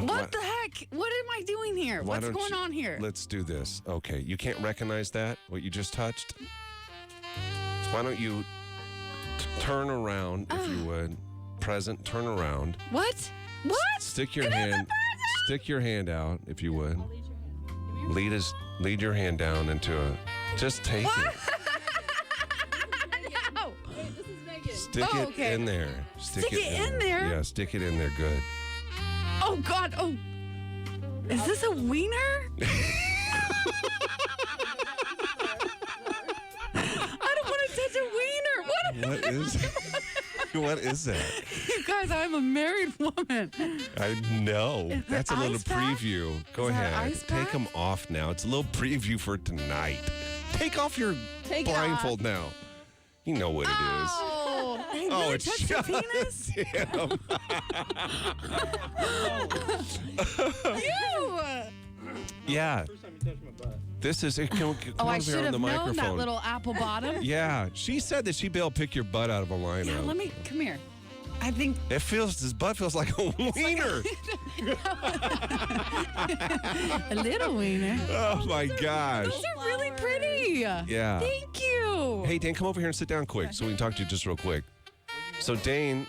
What the heck? What am I doing here? Why What's don't going you- on here? Let's do this. Okay, you can't recognize that, what you just touched? Why don't you turn around, if you would. Present, turn around. What? What? Stick your It is a hand. Stick your hand out, if you would. Lead your hand down into a. Just take it. No. Wait, this is Megan. Stick Oh, it okay. in there. Stick it in there? Yeah, stick it in there. Good. Oh, God. Oh. Is this a wiener? I don't want to touch a wiener. What is? What is that? You guys, I'm a married woman. I know. Is it That's a little ice pack? preview. Go Is that ahead. ice Take pack? them off now. It's a little preview for tonight. Take off your Take it blindfold now. You know what it is. Oh, they Oh, really it's touched your just penis? him. You! Yeah. This is. Come Oh, I over here should on have the known microphone. that little apple bottom. Yeah, she said that she'd be able to pick your butt out of a lineup. Yeah, let me, come here. I think, His butt feels like a wiener. a little wiener. Oh my gosh. Those are really pretty. Yeah. Thank you. Hey, Dane, come over here and sit down quick so we can talk to you just real quick. So, Dane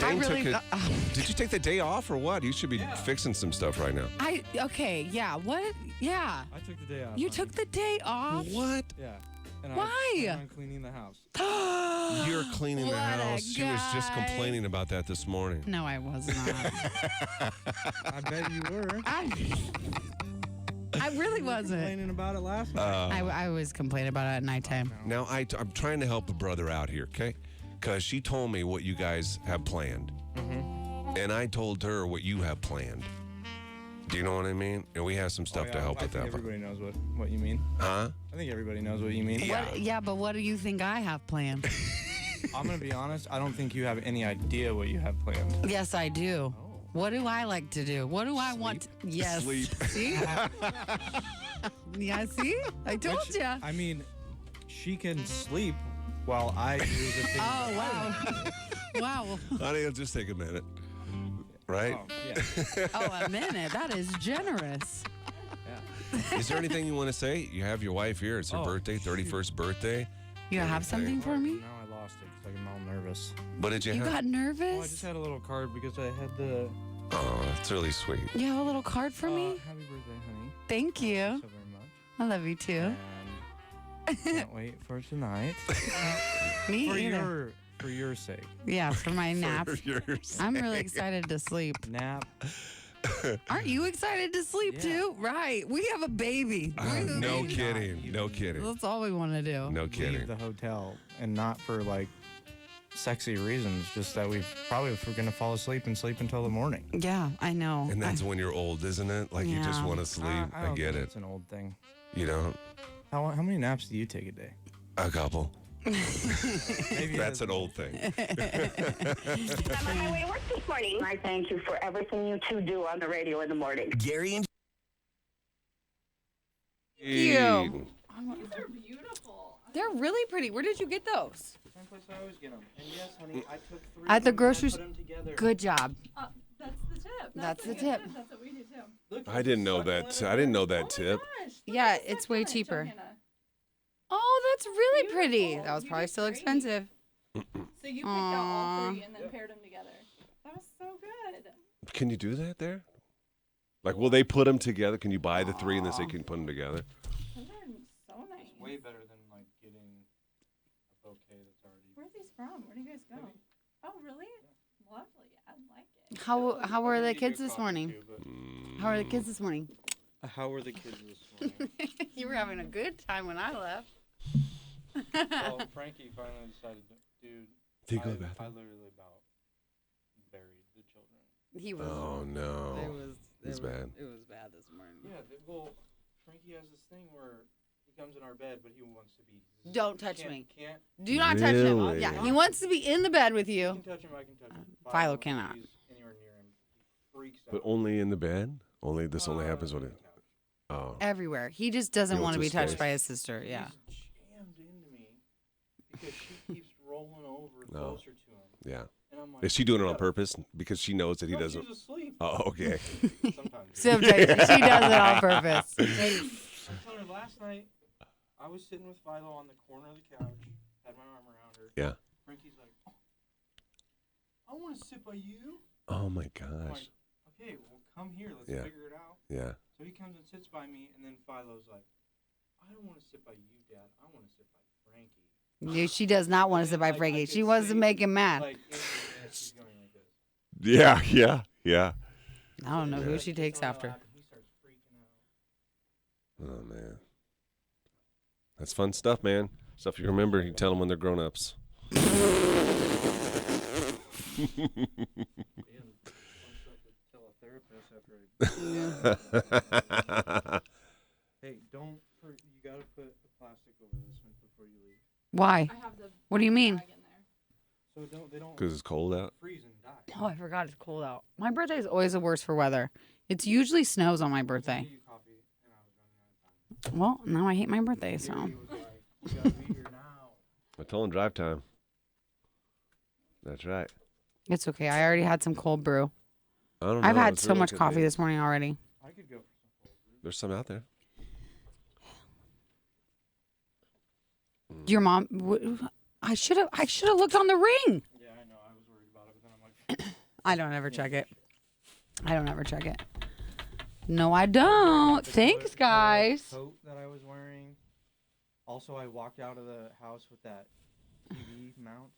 really- took did you take the day off or what? You should be fixing some stuff right now. Okay, yeah, what? Yeah. I took the day off. You took the day off? What? Yeah. And Why? I'm cleaning the house. You're cleaning the What a house. She was just guy. complaining about that this morning. No, I was not. I bet you were. I really wasn't. Complaining about it last night. I was complaining about it at nighttime. Now, I'm trying to help a brother out here, okay? Because she told me what you guys have planned. And I told her what you have planned. Do you know what I mean? And we have some stuff to help I with think that. everybody knows what you mean. Huh? I think everybody knows what you mean. Yeah. But what do you think I have planned? I'm going to be honest. I don't think you have any idea what you have planned. Yes, I do. What do I like to do? What do I want? Yes. Sleep. See? Yeah, see? I told Which, you. I mean, she can sleep while I do the thing. Oh, wow. Wow. Honey, it'll just take a minute. Right? Oh, yeah. Oh, a minute. That is generous. Is there anything you want to say? You have your wife here. It's her birthday, 31st birthday. You have something for me? Now I lost it because I'm all nervous. What did you You have? got Oh, I nervous? just had a little card because I had the. Oh, that's really sweet. You have a little card for me? Happy birthday, honey. Thank you. Thank you so very much. I love you too. And can't wait for tonight. Me either. For your sake. Yeah, for my nap. For yours. I'm really excited to sleep. Nap. Aren't you excited to sleep too? Right. We have a baby. No kidding. No kidding. That's all we want to do. No kidding. Leave the hotel, and not for like sexy reasons. Just that we probably if we're gonna fall asleep and sleep until the morning. Yeah, I know. And that's when you're old, isn't it? Like you just Yeah. want to sleep. I don't get think it. It's an old thing. You don't? How many naps do you take a day? A couple. Maybe That's an old thing. I'm on my way to work this morning. I thank you for everything you two do on the radio in the morning. Gary and you. They're really pretty. Where did you get those? Same place I always get them. And yes, honey, I took 3. At the of them and I grocery put 'em together. Good job. That's the tip. That's the tip. That's what we do too. Look, I didn't know that. I didn't know that tip. Yeah, it's way cheaper. Oh, that's really pretty. That was probably still expensive. So you picked out all 3 and then paired them together. That was so good. Can you do that there? Like, will they put them together? Can you buy the 3 and then say, can you put them together? Those are so nice. It's way better than like getting a bouquet that's already. Where are these from? Where do you guys go? Oh, really? Lovely. I like it. How were the kids this morning? How are the kids this morning? How were the kids this morning? You were having a good time when I left. Well, Frankie finally decided, dude. Did he go to the I bathroom? literally about buried the children. He was. Oh, no. It was bad. It was bad this morning. Yeah, well, Frankie has this thing where he comes in our bed, but he wants to be. Don't touch me. Can't. Do not touch him. Really? Yeah, he wants to be in the bed with You you. can touch him. I can touch him. Philo if cannot. he's anywhere near him, he freaks out. But only in the bed? This only happens when it. Oh. Everywhere. He just doesn't He want to wants be his touched space. by his sister. Yeah. He's jammed into me because she keeps rolling over No. closer to him. Yeah. And I'm like, Is she doing it on "Yeah." purpose? Because she knows that he No, doesn't. She's asleep. Oh, okay. Sometimes. Sometimes she does it on purpose. I told her last night, I was sitting with Philo on the corner of the couch, had my arm around her. Yeah. Frankie's like, oh, I want to sit by you. Oh, my I'm like, gosh. okay, well, come here. Let's Yeah. figure it out. Yeah. So he comes and sits by me, and then Philo's like, I don't want to sit by you, Dad. I want to sit by Frankie. Yeah, she does not want to sit by Like, Frankie. I She could wants to see, make him mad. Like, in her head, she's going like this. Yeah. I don't know who Yeah. she takes Sits on my after. lap, and he starts freaking out. Oh, man. That's fun stuff, man. Stuff you remember. You tell them when they're grown ups. Tell a therapist after Hey, don't. You gotta put the plastic over this one before you leave. Why? I have the What do you mean? bag in there. So they don't. Because it's cold out. Freeze and die. Oh, I forgot it's cold out. My birthday is always the worst for weather. It's usually snows on my birthday. You coffee, and I was running out of time. Well, now I hate my birthday, so. Gary was like, you gotta be here now. I told him drive time. That's right. It's okay. I already had some cold brew. I don't know. I've had It's so really much good coffee news. this morning already. I could go for some cold brew. There's some out there. Your mom. I should have looked on the ring. Yeah, I know. I was worried about it, but then I'm like, I don't ever check it. No, I don't. the Thanks, coat- guys. Coat that I was wearing. Also, I walked out of the house with that TV mount.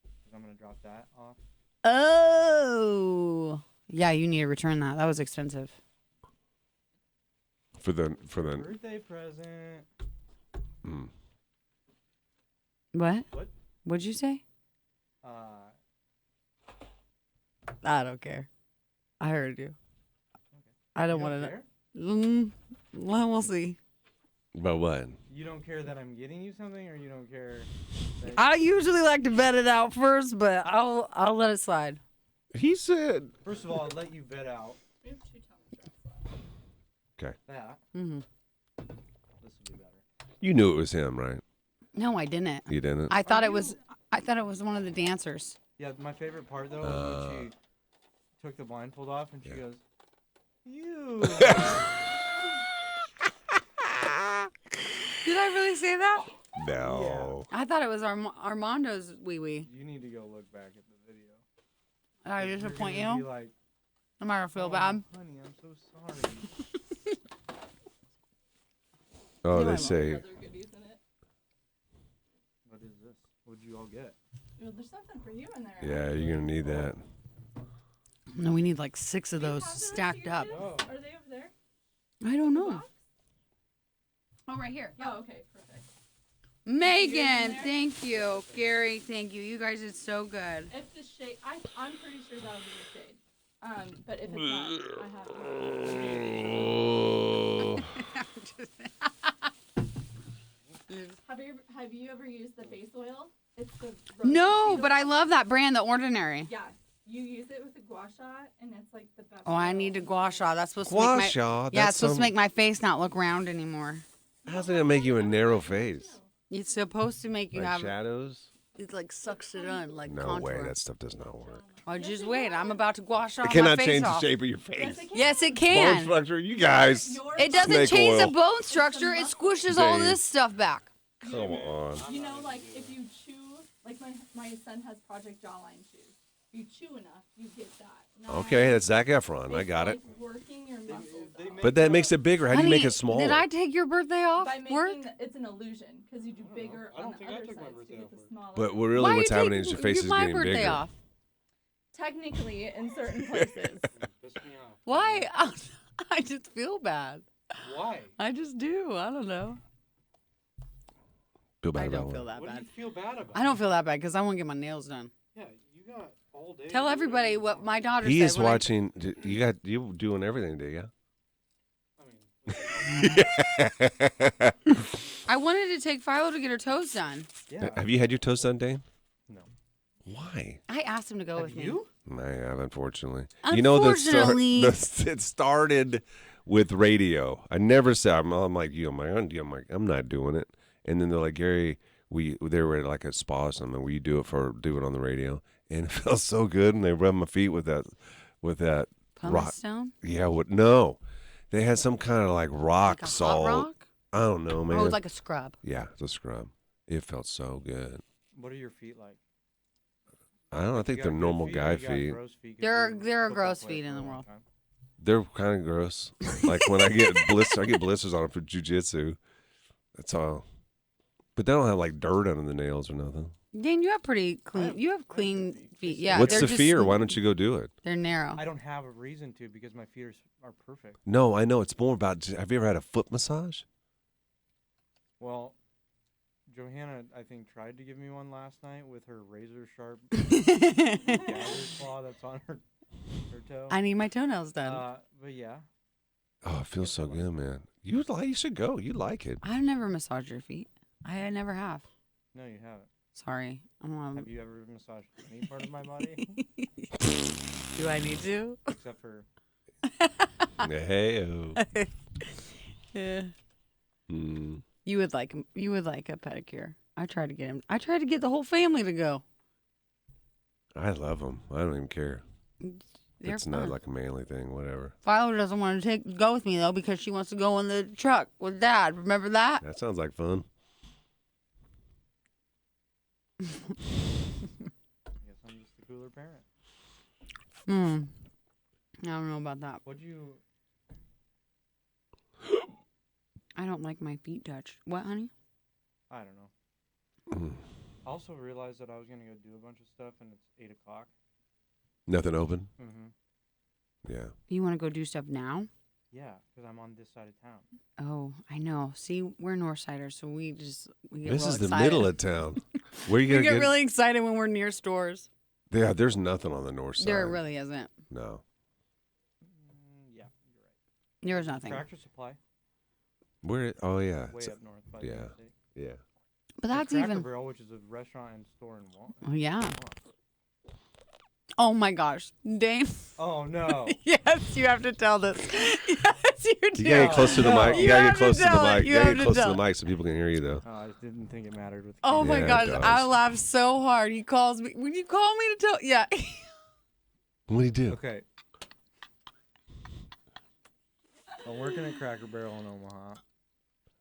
'Cause I'm gonna drop that off. Oh. Yeah, you need to return that. That was expensive. For the Birthday present. mm. What? What? What'd you say? I don't care. I heard you. I don't You want don't to care? know. Well, we'll see. But what? You don't care that I'm getting you something, or you don't care. That I usually like to vet it out first, but I'll let it slide. He said. First of all, I'll let you vet out We have 2 Thomas Okay. that. Mm-hmm. This will be better. You knew it was him, right? No, I didn't. You didn't. I thought it was one of the dancers. Yeah, my favorite part though was when she took the blindfold off and she goes, "You." Did I really say that? No. I thought it was Armando's wee wee. You need to go look back at the video. Did I You're disappoint gonna be you? like, I'm gonna feel "Oh, bad. honey, I'm so sorry." Oh, You they might say. Other goodies in it. What is this? What'd you all get? Well, there's something for you in there. Yeah, you're gonna need that. No, we need like 6 of Do you those have those stacked for your up. kids? Oh. Are they over there? I don't know. Box? Oh, right here. Oh, okay, perfect. Megan, there? thank you. Gary, thank you. You guys did so good. If the shade, I'm pretty sure that'll be the shade. But if it's not, I have you ever used the face oil? It's the No, rose but I love that brand, The Ordinary. Yeah, you use it with the gua sha, and it's like the best. Oh, I oil. need to gua sha. That's supposed to Gua make my sha? yeah, That's it's supposed to some- make my face not look round anymore. How's it gonna make you a narrow face? It's supposed to make you Like have shadows? it like sucks it on like No contour. way, that stuff does not work. Oh, just wait. I'm about to gua sha It my cannot face change the off. shape of your face. Yes, it Bone can. structure, you guys. It doesn't Snake change oil. the bone structure. It squishes all Dave. this stuff back. Come on. You know, like if you chew, like my son has Project Jawline shoes. you chew enough, you get that. Not Okay, that's Zac Efron. I got it. like working your muscles out. But that makes it bigger. How do you make Honey, it smaller? Did I take your birthday off By work? making it's an illusion because you do bigger on the other sides to get the smaller. But really, Why what's you happening take is your face is my getting birthday bigger. off? Technically, in certain places. Why? I just feel bad. Why? I just do. I don't know. Feel bad I about don't what? feel that What do bad. you feel bad about? I don't feel that bad because I want to get my nails done. Yeah, you got all day. Tell everybody what my daughter He said. is when I- watching. You doing everything, do you? I wanted to take Philo to get her toes done. Yeah. Have you had your toes done, Dane? No. Why? I asked him to go with You? I have, unfortunately. Unfortunately. It started with radio. I never said, I'm like you. I'm not doing it. And then they're like, Gary, they were at like a spa or something. Will you do it on the radio? And it felt so good. And they rubbed my feet with that Pumice rock. stone? Yeah. No. They had some kind of like rock Like a hot salt. rock? I don't know, man. Oh, it was like a scrub. Yeah, it's a scrub. It felt so good. What are your feet like? I don't know. I think You they're got good normal feet or guy you got feet. gross feet 'cause There are you were a there are football gross player feet in for the a long world. time. They're kind of gross. Like when I get blisters on them for jujitsu. That's all. But they don't have like dirt under the nails or nothing. Dan, you have pretty clean. You have clean feet. Yeah. What's they're the just- fear? Why don't you go do it? They're narrow. I don't have a reason to because my feet are perfect. No, I know. It's more about. Have you ever had a foot massage? Well, Johanna, I think, tried to give me one last night with her razor sharp gather's claw that's on her toe. I need my toenails done. But yeah. Oh, it feels so good, man. You should go. You like it. I've never massaged your feet. I never have. No, you haven't. Sorry. Have you ever massaged any part of my body? Do I need to? Except for. Hey-o. Yeah. Hmm. You would like a pedicure. I tried to get the whole family to go. I love them. I don't even care. They're It's not fun. like a manly thing. Whatever. Philo doesn't want to go with me though because she wants to go in the truck with Dad. Remember that? That sounds like fun. I guess I'm just the cooler parent. I don't know about that. What'd you. I don't like my feet touched. What, honey? I don't know. I also realized that I was going to go do a bunch of stuff and it's 8 o'clock. Nothing open? Mm-hmm. Yeah. You want to go do stuff now? Yeah, because I'm on this side of town. Oh, I know. See, we're Northsiders, so we get This real is the excited. middle of town. Where you We gonna get get? really excited when we're near stores. Yeah, there's nothing on the north side. There really isn't. No. Yeah, you're right. There's nothing. Tractor Supply. Where? Oh yeah. Way It's- up north by the yeah. interstate. Yeah. But There's that's Cracker even. Barrel, which is a restaurant and store in Walmart. Oh, yeah. Oh my gosh, Dane. Oh no. Yes, you have to tell this. Yes, you do. You gotta get close to the mic. You You gotta have get close to tell the it. mic. You You gotta have get to close to tell the it. mic so people can hear you though. Oh, I didn't think it mattered with. Oh my Yeah, it gosh, does. I laughed so hard. He calls me. When you call me to tell, yeah. What do you do? Okay. I'm working at Cracker Barrel in Omaha.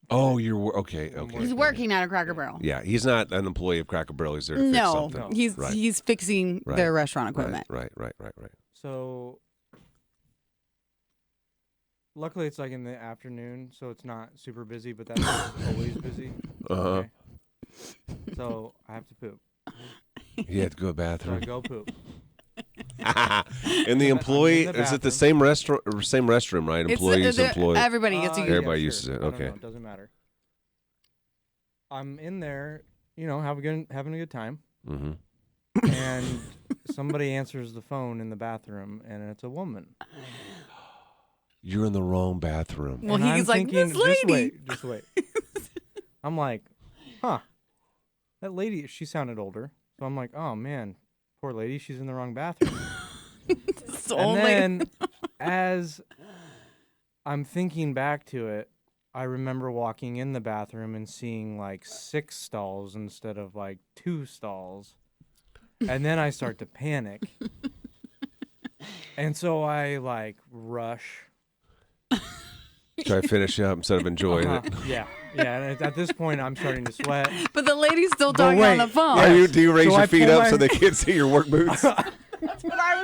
Oh, okay. He's working at a Cracker Barrel. Yeah, he's not an employee of Cracker Barrel. He's there to fix No, something. he's Right. he's fixing Right. their restaurant equipment. Right. So luckily it's like in the afternoon, so it's not super busy, but that's always busy. Uh-huh. Okay. So I have to poop. You had to go to the So I bathroom. go poop. And the employee the is it the bathroom. same restaurant, same restroom, right? Employees, employees. Everybody gets to use Everybody it. uses it. I don't Okay. know, it doesn't matter. I'm in there, having a good time, Mm-hmm. and somebody answers the phone in the bathroom, and it's a woman. You're in the wrong bathroom. Well, And he's I'm like, thinking, "This lady." Just wait. I'm like, huh. That lady, she sounded older. So I'm like, oh, man, poor lady. She's in the wrong bathroom. It's And only- then as I'm thinking back to it, I remember walking in the bathroom and seeing like 6 stalls instead of like 2 stalls. And then I start to panic. And so I like rush. Try to finish up instead of enjoying Uh-huh. it. Yeah. And at this point, I'm starting to sweat. But the lady's still But talking on wait, the phone. Do you raise So your I feet pull up my- so they can't see your work boots?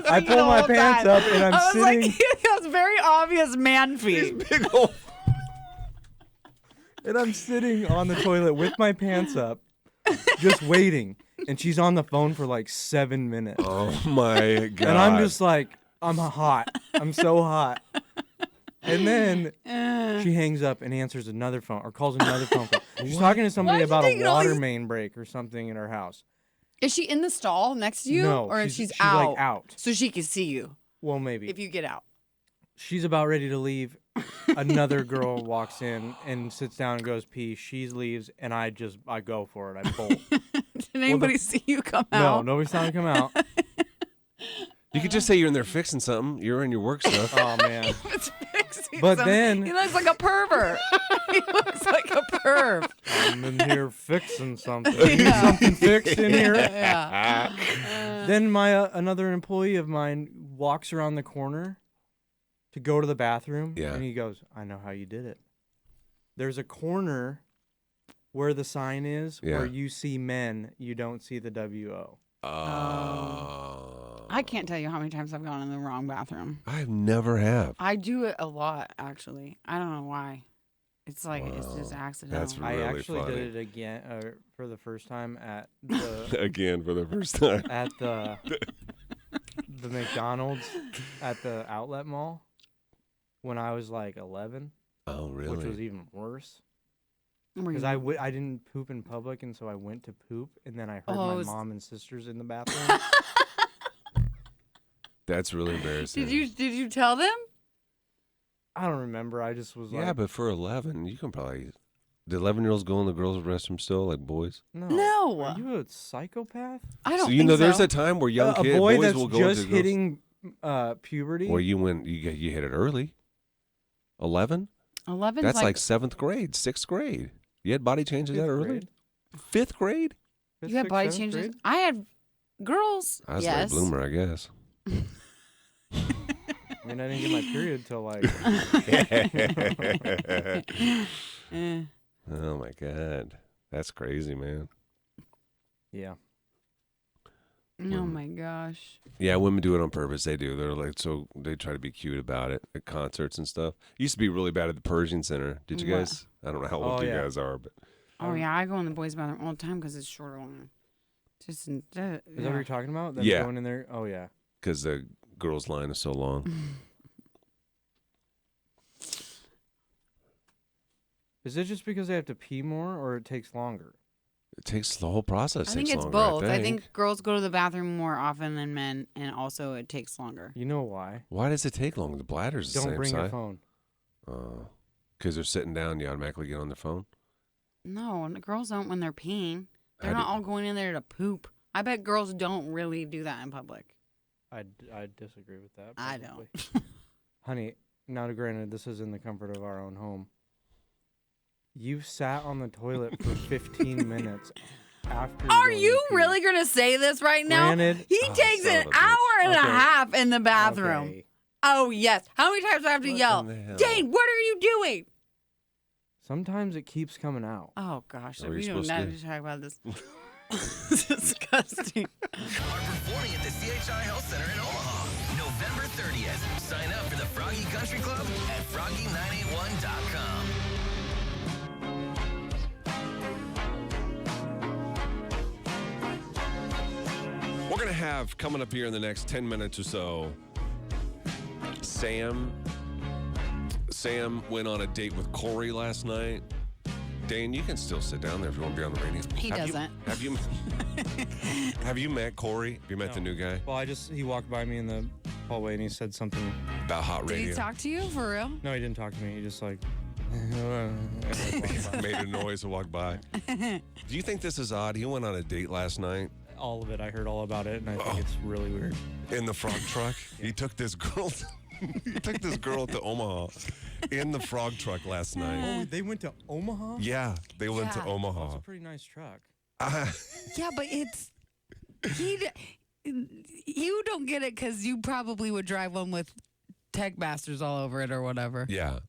I thinking pull the my whole pants time. up and I'm I was sitting. like, that's very obvious man feet. Big old. And I'm sitting on the toilet with my pants up, just waiting. And she's on the phone for like 7 minutes. Oh my God. And I'm just like, I'm hot. I'm so hot. And then she hangs up and answers another phone or calls another phone call. She's talking to somebody Why is she about a taking all water these- main break or something in her house. Is she in the stall next to you? No, or she's out? like out. So she can see you Well, maybe. if you get out. She's about ready to leave. Another girl walks in and sits down and goes pee. She leaves, and I go for it. I bolt. Did anybody see you come No, out? nobody saw me come out. You could just say you're in there fixing something. You're in your work stuff. Oh man. It's fixing But something. then- he looks like a pervert. He looks like a perv. I'm in here fixing something. Yeah. Something fixed in here. Yeah. Then my another employee of mine walks around the corner to go to the bathroom, Yeah. and he goes, "I know how you did it. There's a corner where the sign is where you see men, you don't see the WO." I can't tell you how many times I've gone in the wrong bathroom. I never have. I do it a lot, actually. I don't know why. It's like it's just accidental. That's I really actually funny. did it again for the first time at the Again for the first time. at the McDonald's at the outlet mall when I was like 11. Oh, really? Which was even worse. Were Because you- I didn't poop in public, and so I went to poop, and then I heard Oh, my it was- mom and sisters in the bathroom. That's really embarrassing. Did you tell them? I don't remember. I just was Yeah, like, but for 11, you can probably. Did 11-year-olds go in the girls' restroom still, like boys? No. Are you a psychopath? I don't So think you know, there's so. a time where young A kids, boy boys that's will go just into girls- hitting puberty. Where you went, you hit it early. 11. 11's That's like 7th grade, 6th grade. You had body changes that Fifth early. grade? 5th grade. You had body changes. Grade? I had girls. I was yes. a late bloomer, I guess. I mean, I didn't get my period till like. Oh my God, that's crazy, man. Yeah. Oh my gosh. Yeah, women do it on purpose. They do. They're like, so they try to be cute about it at concerts and stuff. Used to be really bad at the Pershing Center. Did you What? guys? I don't know how old Oh, you yeah. guys are, but Oh yeah, I go in the boys' bathroom all the time because it's shorter line. Just Is that what you're talking about? Them Yeah. Going in there? Oh yeah. because the girls' line is so long. Is it just because they have to pee more, or it takes longer? It takes the whole process. I think takes it's longer, both. I think girls go to the bathroom more often than men, and also it takes longer. You know why? Why does it take long? The bladder's the Don't same bring your size. phone. Oh, because they're sitting down, you automatically get on their phone. No, and the girls don't when they're peeing. They're How not do- all going in there to poop. I bet girls don't really do that in public. I disagree with that. I probably. don't. Honey, now granted, this is in the comfort of our own home. You've sat on the toilet for 15 minutes after. Are going you to pee. really going to say this right now? Granted- He Oh, takes son an of a bitch. hour and a Okay. half in the bathroom. Okay. Oh, yes. How many times do I have to What yell, in the hell? Dane, what are you doing? Sometimes it keeps coming out. Oh, gosh. Are you We don't supposed need to- to talk about this. It's disgusting. Are performing at the CHI Health Center in Omaha, November 30th. Sign up for the Froggy Country Club at froggy981.com. We're going to have coming up here in the next 10 minutes or so, Sam went on a date with Corey last night. Dane, you can still sit down there if you want to be on the radio. He Have doesn't. Have you met Corey? Have you met the new guy? Well, he walked by me in the hallway and he said something. About hot Did radio. he talk to you for real? No, he didn't talk to me. He just like. Made a noise and walked by. Do you think this is odd? He went on a date last night All of it. I heard all about it, and I think it's really weird. in the frog truck. He took this girl. He took this girl to Omaha in the frog truck last night. Oh, they went to Omaha? Yeah, they went to Yeah. That's Omaha. a pretty nice truck. Yeah, but it's you don't get it because you probably would drive one with Tech Masters all over it or whatever. Yeah.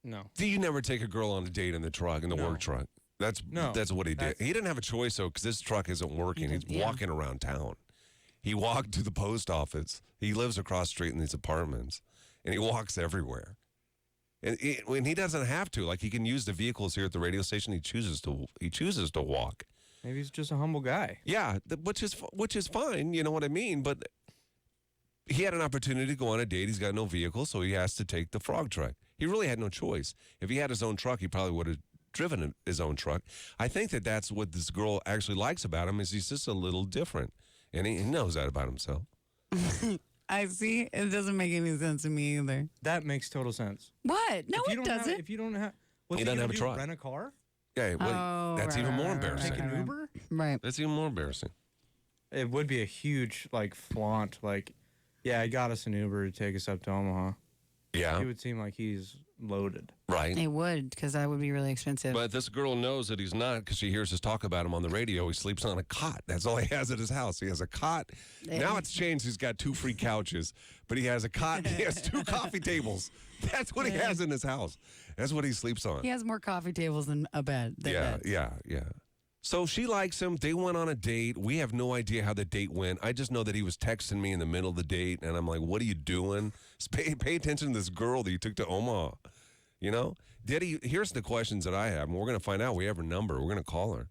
No. Do you never take a girl on a date in the truck, in the No. work truck? That's No, what he did. that's- He didn't have a choice though, because this truck isn't working. He's Yeah. walking around town. He walked to the post office. He lives across the street in these apartments, and he walks everywhere. And when he doesn't have to, like he can use the vehicles here at the radio station. He chooses to walk. Maybe he's just a humble guy. Yeah, which is fine. You know what I mean? But he had an opportunity to go on a date. He's got no vehicle, so he has to take the frog truck. He really had no choice. If he had his own truck, he probably would have driven his own truck. I think that's what this girl actually likes about him is he's just a little different, and he knows that about himself. I see. It doesn't make any sense to me either. That makes total sense. What? No, it doesn't. If you don't have, what's He doesn't have a do? truck. Rent a car? Yeah, that's even more embarrassing. Take an Uber? Right. That's even more embarrassing. It would be a huge flaunt. Yeah, I got us an Uber to take us up to Omaha. Yeah. It would seem like he's loaded. Right. It would, because that would be really expensive. But this girl knows that he's not because she hears us talk about him on the radio. He sleeps on a cot. That's all he has at his house. He has a cot. Now it's changed. He's got 2 free couches, but he has a cot. He has 2 coffee tables. That's what he has in his house. That's what he sleeps on. He has more coffee tables than a bed. Yeah. So she likes him. They went on a date. We have no idea how the date went. I just know that he was texting me in the middle of the date, and I'm like, what are you doing? Pay attention to this girl that you took to Omaha. You know? Here's the questions that I have, and we're going to find out. We have her number. We're going to call her.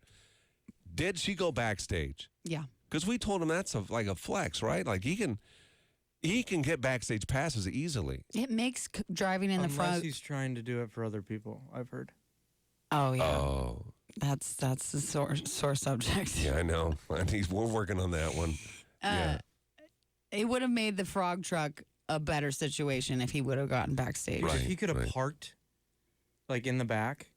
Did she go backstage? Yeah. Because we told him that's like a flex, right? Like he can get backstage passes easily. It makes driving in the front. Unless he's trying to do it for other people, I've heard. Oh, yeah. Oh. That's the sore subject. Yeah, I know. We're working on that one. Yeah. It would have made the frog truck a better situation if he would have gotten backstage. Right. If he could have parked in the back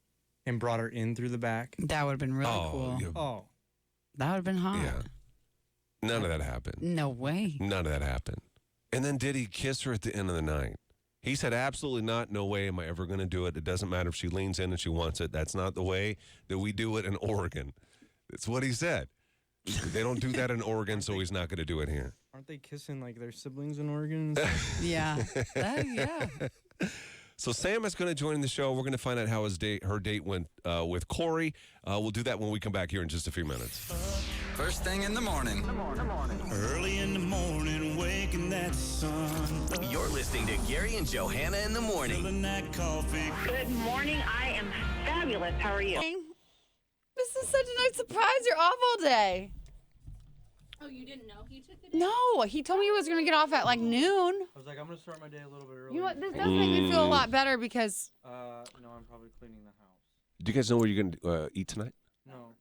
and brought her in through the back. That would have been really cool. Yeah. Oh. That would have been hot. Yeah. None of that happened. No way. None of that happened. And then did he kiss her at the end of the night? He said, absolutely not. No way am I ever going to do it. It doesn't matter if she leans in and she wants it. That's not the way that we do it in Oregon. That's what he said. They don't do that in Oregon, so he's not going to do it here. Aren't they kissing their siblings in Oregon? Yeah. Yeah. So Sam is going to join the show. We're going to find out how her date went with Corey. We'll do that when we come back here in just a few minutes. First thing in the morning. Early in the morning, waking that sun. You're listening to Gary and Johanna in the morning. Feeling that coffee. Good morning. I am fabulous. How are you? This is such a nice surprise. You're off all day. Oh, you didn't know he took the day? No, he told me he was going to get off at noon. I was like, I'm going to start my day a little bit early. You know what? This does make me feel a lot better because... No, I'm probably cleaning the house. Do you guys know where you're going to eat tonight? No.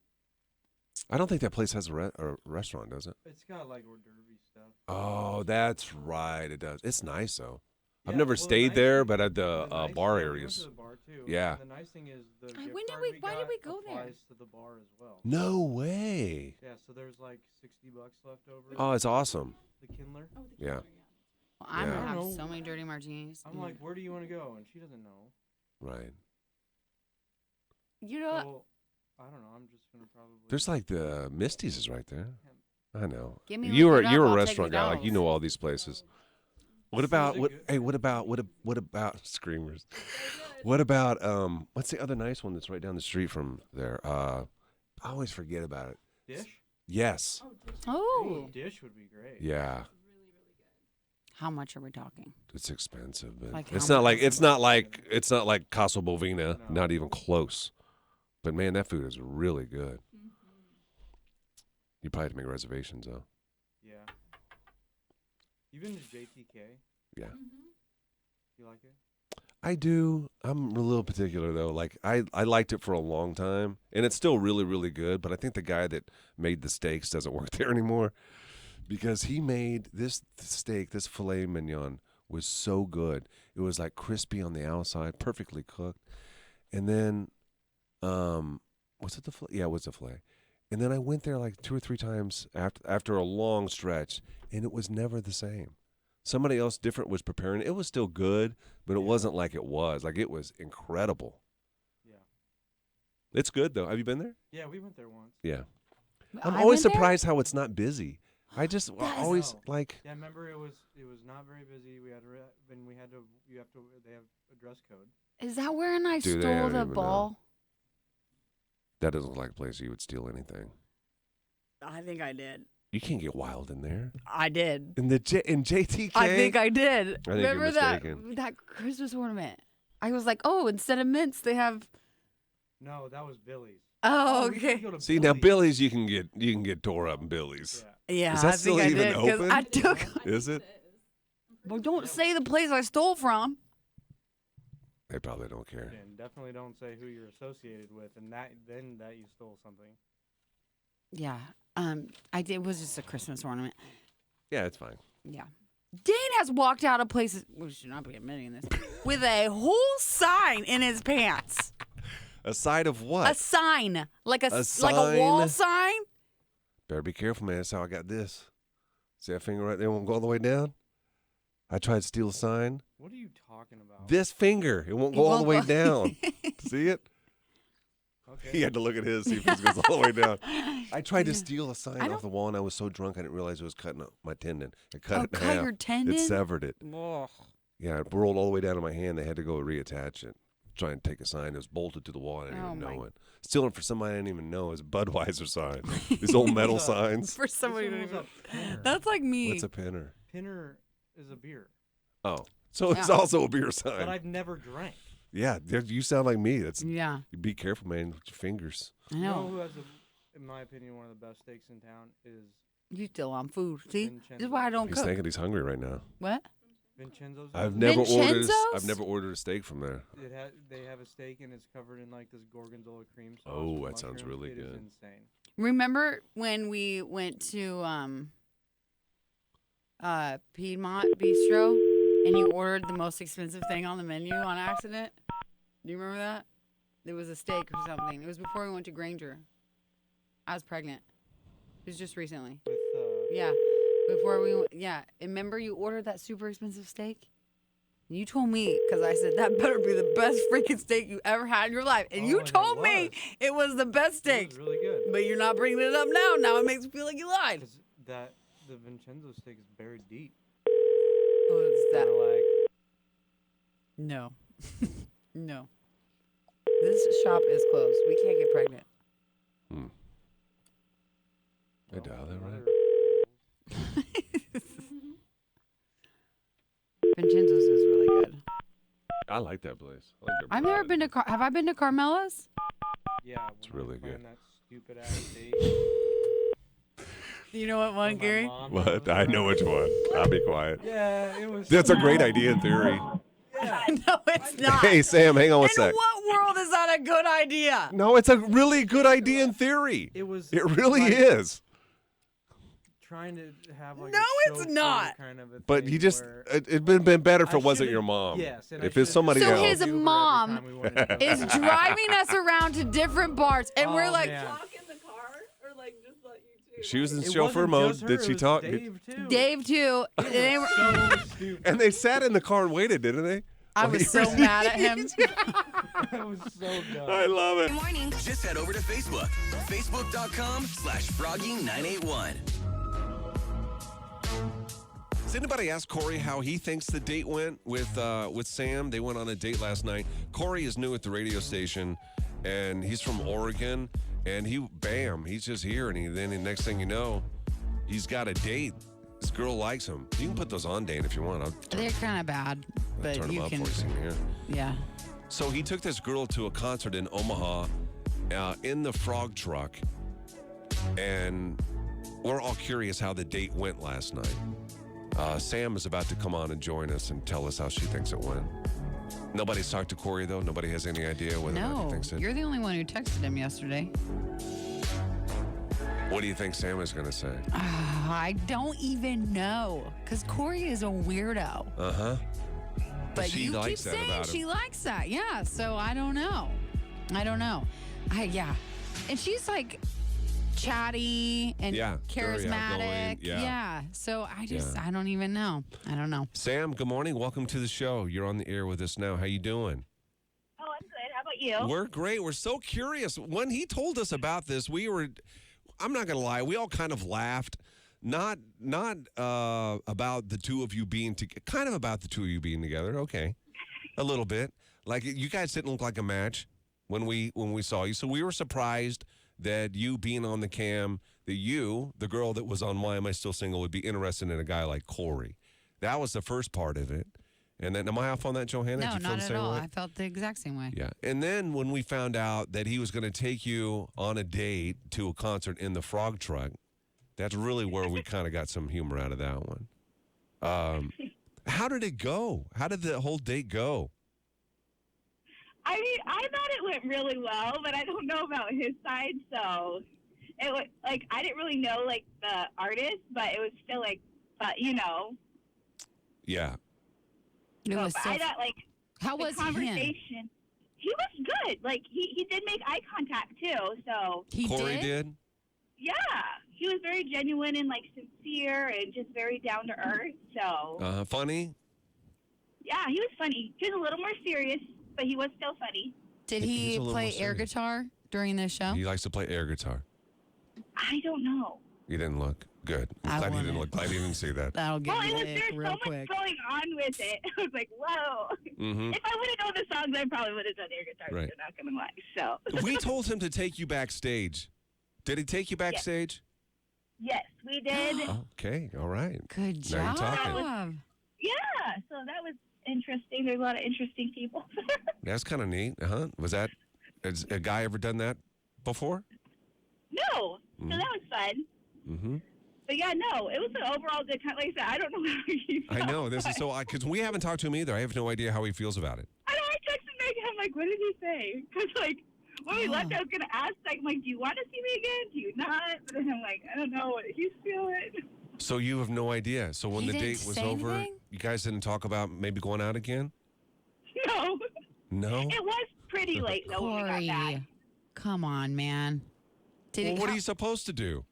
I don't think that place has a restaurant, does it? It's got hors d'oeuvre stuff. Oh, that's right. It does. It's nice, though. Yeah, I've never well, stayed there, but at the nice bar thing- we went areas. to the bar too. Yeah. And the nice thing is the Why gift card why did we go there? applies to the bar as well. No way. Yeah, so there's $60 left over. Oh, it's awesome. The Kindler. Yeah. Well, I'm Yeah. going to I have don't so know. many dirty martinis. I'm like, where do you want to go? And she doesn't know. Right. You know what? So, I don't know. I'm just gonna probably. There's the Misty's is right there. I know. Give me You're one, you're a I'll take restaurant guy. Like you McDonald's. know all these places. What about what? Hey, what about Screamers? What about what's the other nice one that's right down the street from there? I always forget about it. Dish? Yes. Oh. Dish would be great. Yeah. How much are we talking? It's expensive, but Like it's how not much? it's not like Casa Bovina, No. not even close. But man, that food is really good. You probably have to make reservations though. Yeah. Even the JTK. Yeah. You like it? I do. I'm a little particular though. Like I liked it for a long time, and it's still really, really good. But I think the guy that made the steaks doesn't work there anymore, because he made this steak, this filet mignon, was so good. It was crispy on the outside, perfectly cooked, and then, was it the filet? Yeah, it was the filet. And then I went there 2 or 3 times after a long stretch, and it was never the same. Somebody else different was preparing. It was still good, but it wasn't like it was. It was incredible. Yeah. It's good, though. Have you been there? Yeah, we went there once. Yeah. I'm I always went there? surprised how it's not busy. I just That is- always No. like. Yeah, I remember it was not very busy. We had they have a dress code. Is that where I Dude, they stole don't the even know. ball? That doesn't look like a place you would steal anything. I think I did. You can't get wild in there. I did. In JTK? I think I did. I think Remember you're that mistaken. Christmas ornament? I was like, oh, instead of mints, they have. No, that was Billy's. Oh, we should okay. go to See, now Billy's, you can get tore up in Billy's. Yeah, Is that I still think even I did, 'cause open? I took. Is it? Well, don't say the place I stole from. They probably don't care. And definitely don't say who you're associated with, and that you stole something. Yeah. I did. It was just a Christmas ornament. Yeah, it's fine. Yeah. Dane has walked out of places. We should not be admitting this. With a whole sign in his pants. A side of what? A sign, like a sign? wall sign. Better be careful, man. That's how I got this. See that finger right there? Won't go all the way down. I tried to steal a sign. What are you talking about? This finger, it won't go all the way down. See it? Okay. He had to look at his, see if it goes all the way down. I tried to steal a sign off the wall, and I was so drunk I didn't realize it was cutting up my tendon. It cut it in half. Your tendon? It severed it. Ugh. Yeah, it rolled all the way down to my hand. They had to go reattach it. Try and take a sign. It was bolted to the wall. I didn't even know it. Stealing for somebody I didn't even know is a Budweiser sign. These old metal signs. For somebody who That's like me. What's a pinner? Pinner is a beer. Oh, so it's also a beer sign. But I've never drank. Yeah, you sound like me. That's yeah. Be careful, man, with your fingers. I know. You know who has, in my opinion, one of the best steaks in town is You still on food. See? Vincenzo's. This is why I don't He's cook. thinking he's hungry right now. What? Vincenzo's. I've never Vincenzo's? ordered a steak from there. They have a steak and it's covered in like this gorgonzola cream sauce. Oh, with that sounds mushrooms. really It is good. insane. Remember when we went to Piedmont Bistro and you ordered the most expensive thing on the menu on accident? Do you remember that? It was a steak or something. It was before we went to Granger. I was pregnant. It was just recently. With Yeah. Before we went, yeah. Remember you ordered that super expensive steak? You told me, because I said, that better be the best freaking steak you ever had in your life. And you told me it was the best steak. It was really good. But you're not bringing it up now. Now it makes me feel like you lied. 'Cause the Vincenzo steak is buried deep. Oh, it's that. Like, No. No. This shop is closed. We can't get pregnant. I dial that right? Vincenzo's is really good. I like that place. I like their I've never bread. been to have I been to Carmela's? yeah, It's really good. That stupid ass steak. Do you know what one, Gary? What? I know which one. I'll be quiet. Yeah, it was. That's a great idea in theory. No, it's not. Hey, Sam, hang on one In sec. what world is that a good idea? No, it's a really good idea in theory. It was. It really like, is. Trying to have like No, a it's chauffeur not. kind of a But thing you just, where it'd been better if I it wasn't should've- your mom. Yes, and I if it's should've somebody So else. his Uber every mom time we wanted to go. is driving us around to different bars, and we're Oh, like, man. Talk in the car or like just let you two? She was in It chauffeur wasn't mode. just her, Did it she was talk? Dave too. Dave too. And they were- So stupid. And they sat in the car and waited, didn't they? I was so mad at him. That was so dumb. I love it. Good morning. Just head over to Facebook. Facebook.com/Froggy981. Has anybody asked Corey how he thinks the date went with Sam? They went on a date last night. Corey is new at the radio station, and he's from Oregon. And he's just here. And then the next thing you know, he's got a date. This girl likes him. You can put those on, Dane, if you want. They're kind of bad, but turn you them up can. for you so you can hear. Yeah. So he took this girl to a concert in Omaha in the frog truck. And we're all curious how the date went last night. Sam is about to come on and join us and tell us how she thinks it went. Nobody's talked to Corey, though. Nobody has any idea whether or not he No, thinks it. you're the only one who texted him yesterday. What do you think Sam is going to say? I don't even know, because Corey is a weirdo. Uh-huh. But she you keep likes that saying about she him. likes that. Yeah, so I don't know. Yeah. And she's like chatty and Yeah, very charismatic. outgoing, yeah. So Yeah. I don't even know. I don't know. Sam, good morning. Welcome to the show. You're on the air with us now. How you doing? Oh, I'm good. How about you? We're great. We're so curious. When he told us about this, I'm not going to lie, we all kind of laughed. Not about the two of you being together, kind of about the two of you being together. Okay. A little bit. Like, you guys didn't look like a match when we saw you. So we were surprised that you being on the cam, that you, the girl that was on Why Am I Still Single, would be interested in a guy like Corey. That was the first part of it. And then, am I off on that, Johanna? Did No, you feel not the at same all. way? I felt the exact same way. Yeah. And then when we found out that he was going to take you on a date to a concert in the frog truck, that's really where we kind of got some humor out of that one. How did it go? How did the whole date go? I mean, I thought it went really well, but I don't know about his side. So it was like I didn't really know like the artist, but it was still like, Yeah. It was but so I thought like how the was conversation. He was good. Like he did make eye contact too. So he Corey did? yeah, he was very genuine and like sincere and just very down to earth. So Funny? yeah, he was funny. He was a little more serious, but he was still funny. Did He's he a little play more air serious. guitar during the show? He likes to play air guitar. I don't know. You didn't look good. I Glad he didn't wouldn't. look. Glad he didn't see that. That'll get Well, you there's real so quick. much going on with it. I was like, whoa. Mm-hmm. If I would have known the songs, I probably would have done air guitar. Right. I'm not going to lie. So We told him to take you backstage. Did he take you backstage? yes, we did. Okay. All right. Good Now you're job. talking. Yeah, so that was interesting. There's a lot of interesting people. That's kind of neat. Was that, has a guy ever done that before? No, so that was fun. Mm-hmm. But yeah, no, it was an overall good time. Like I said, I don't know how he felt. I know. This is so odd because we haven't talked to him either. I have no idea how he feels about it. I know. I texted Megan. I'm like, what did he say? Because like when we left, I was gonna ask. Like, do you want to see me again? Do you not? But then I'm like, I don't know what he's feeling. So you have no idea. So when He the didn't date was say over, anything? you guys didn't talk about maybe going out again? No, No? it was pretty late though when we Corey, got back. come on, man. Did Well, it, what are you supposed to do?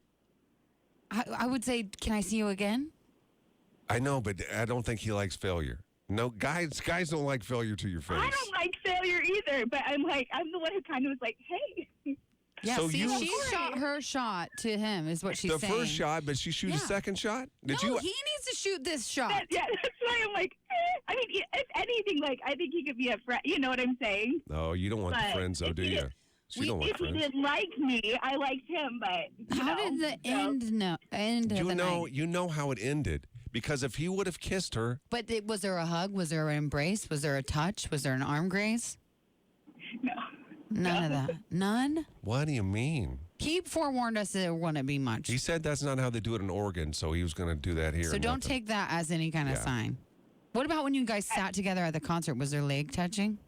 I would say, can I see you again? I know, but I don't think he likes failure. No, guys don't like failure to your face. I don't like failure either, but I'm the one who kind of was like, hey. Yeah, So see, you- she shot her shot to him, is what she's The saying. first shot, but she shoot Yeah. a second shot? Did No, you? he needs to shoot this shot. Yeah, that's why I'm like, I mean, if anything, like, I think he could be a friend. You know what I'm saying? No, you don't want the But friends, though, if do he you? did- You don't want If he friends. didn't like me, I liked him, but How did the end of You the know, night? you know how it ended because if he would have kissed her, But was there a hug? Was there an embrace? Was there a touch? Was there an arm grace? No. None of that. None? what do you mean? He forewarned us there wouldn't be much. He said that's not how they do it in Oregon, so he was going to do that here. So and don't nothing. take that as any kind of Yeah. sign. What about when you guys sat together at the concert? Was there leg touching?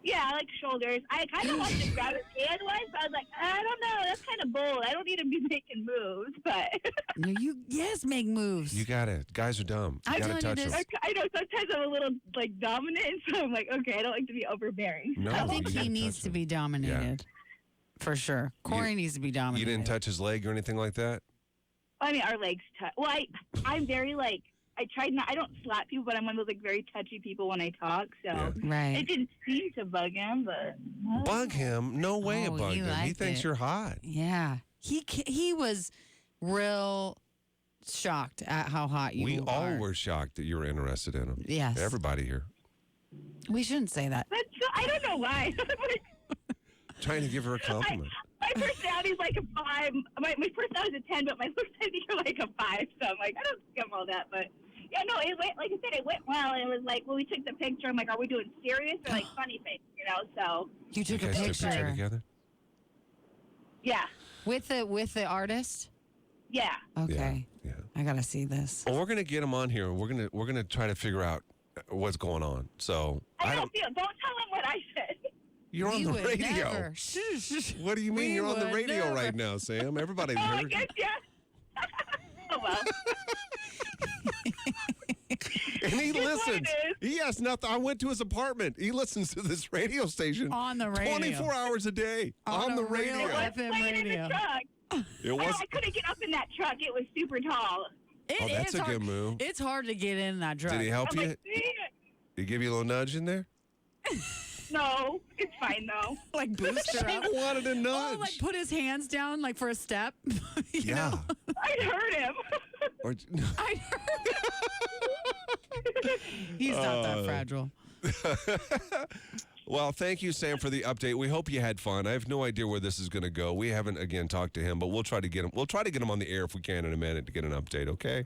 Yeah, I like shoulders. I kind of wanted to grab his hand once, but I was like, I don't know. That's kind of bold. I don't need to be making moves, but No, yes, make moves. You got it. Guys are dumb. You I'm got to telling touch you them. this. I know sometimes I'm a little like dominant, so I'm like, okay, I don't like to be overbearing. No, I think you he gotta needs touch to him. be dominated. For sure. Corey needs to be You dominated. didn't touch his leg or anything like that? I mean, our legs touch. Well, I'm very like, I tried not. I don't slap people, but I'm one of those like very touchy people when I talk. So Yeah. Right. it didn't seem to bug him, but Bug him? No way it Oh, bugged he him. He liked thinks it. you're hot. Yeah. He was real shocked at how hot you We all are. were shocked that you were interested in him. Yes. Everybody here. We shouldn't say that. That's, I don't know why. Like, Trying to give her a compliment. my personality's like a 5. My personality's a 10, but my looks I think are like a 5. So I'm like, I don't think I'm all that, but yeah, no, it went, like I said, it went well. And it was like when we took the picture, I'm like, are we doing serious or like funny things? You know, so You took You a guys took a picture picture together? yeah, with the artist? yeah. Okay. Yeah. I gotta see this. Well, we're gonna get him on here. We're gonna try to figure out what's going on. So I don't tell him what I said. You're on We the would radio. never. Shh. What do you mean We you're on the would radio never. right now, Sam? Everybody Oh, I heard. guess, yeah. Oh, well. And he Here's what listens. it is. He has nothing. I went to his apartment. He listens to this radio station On the radio. 24 hours a day on the a real radio. FM Playing in radio. the truck. It was. I couldn't get up in that truck. It was super tall. Oh, that's it's a hard, good move. It's hard to get in that truck. Did he help I'm you? like, "Dang it." Did he give you a little nudge in there? No, it's fine though. Like boost her He up? wanted a nudge. Oh, like put his hands down like for a step. You yeah. know? I heard him. Or, I heard. He's not that fragile. Well, thank you, Sam, for the update. We hope you had fun. I have no idea where this is going to go. We haven't, again, talked to him, but we'll try to get him. We'll try to get him on the air if we can in a minute to get an update, okay?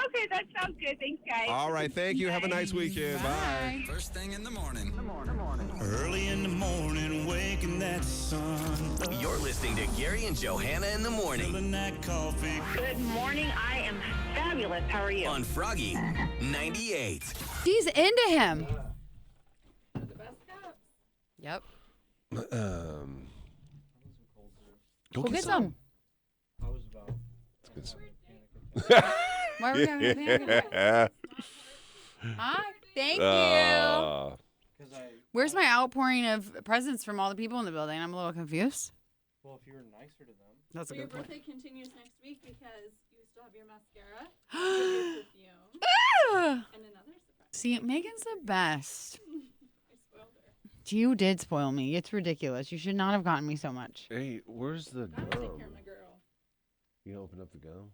Okay, that sounds good. Thanks, guys. All right, thank you. Have a nice weekend. Bye. First thing in the morning. Early in the morning, waking that sun up. You're listening to Gary and Johanna in the morning Filling that coffee. Good morning. I am fabulous. How are you? on Froggy 98. She's into him. Yep. Go Go get some. I was about. It's good. Why are we having a pancake? Hi. Thank you. Where's my outpouring of presents from all the people in the building? I'm a little confused. Well, if you were nicer to them. That's a So your good point. birthday continues next week because you still have your mascara, your perfume, Ah! and another surprise. See, Megan's the best. I spoiled her. You did spoil me. It's ridiculous. You should not have gotten me so much. Hey, where's the Gotta take gum? care of my girl. You open up the gum?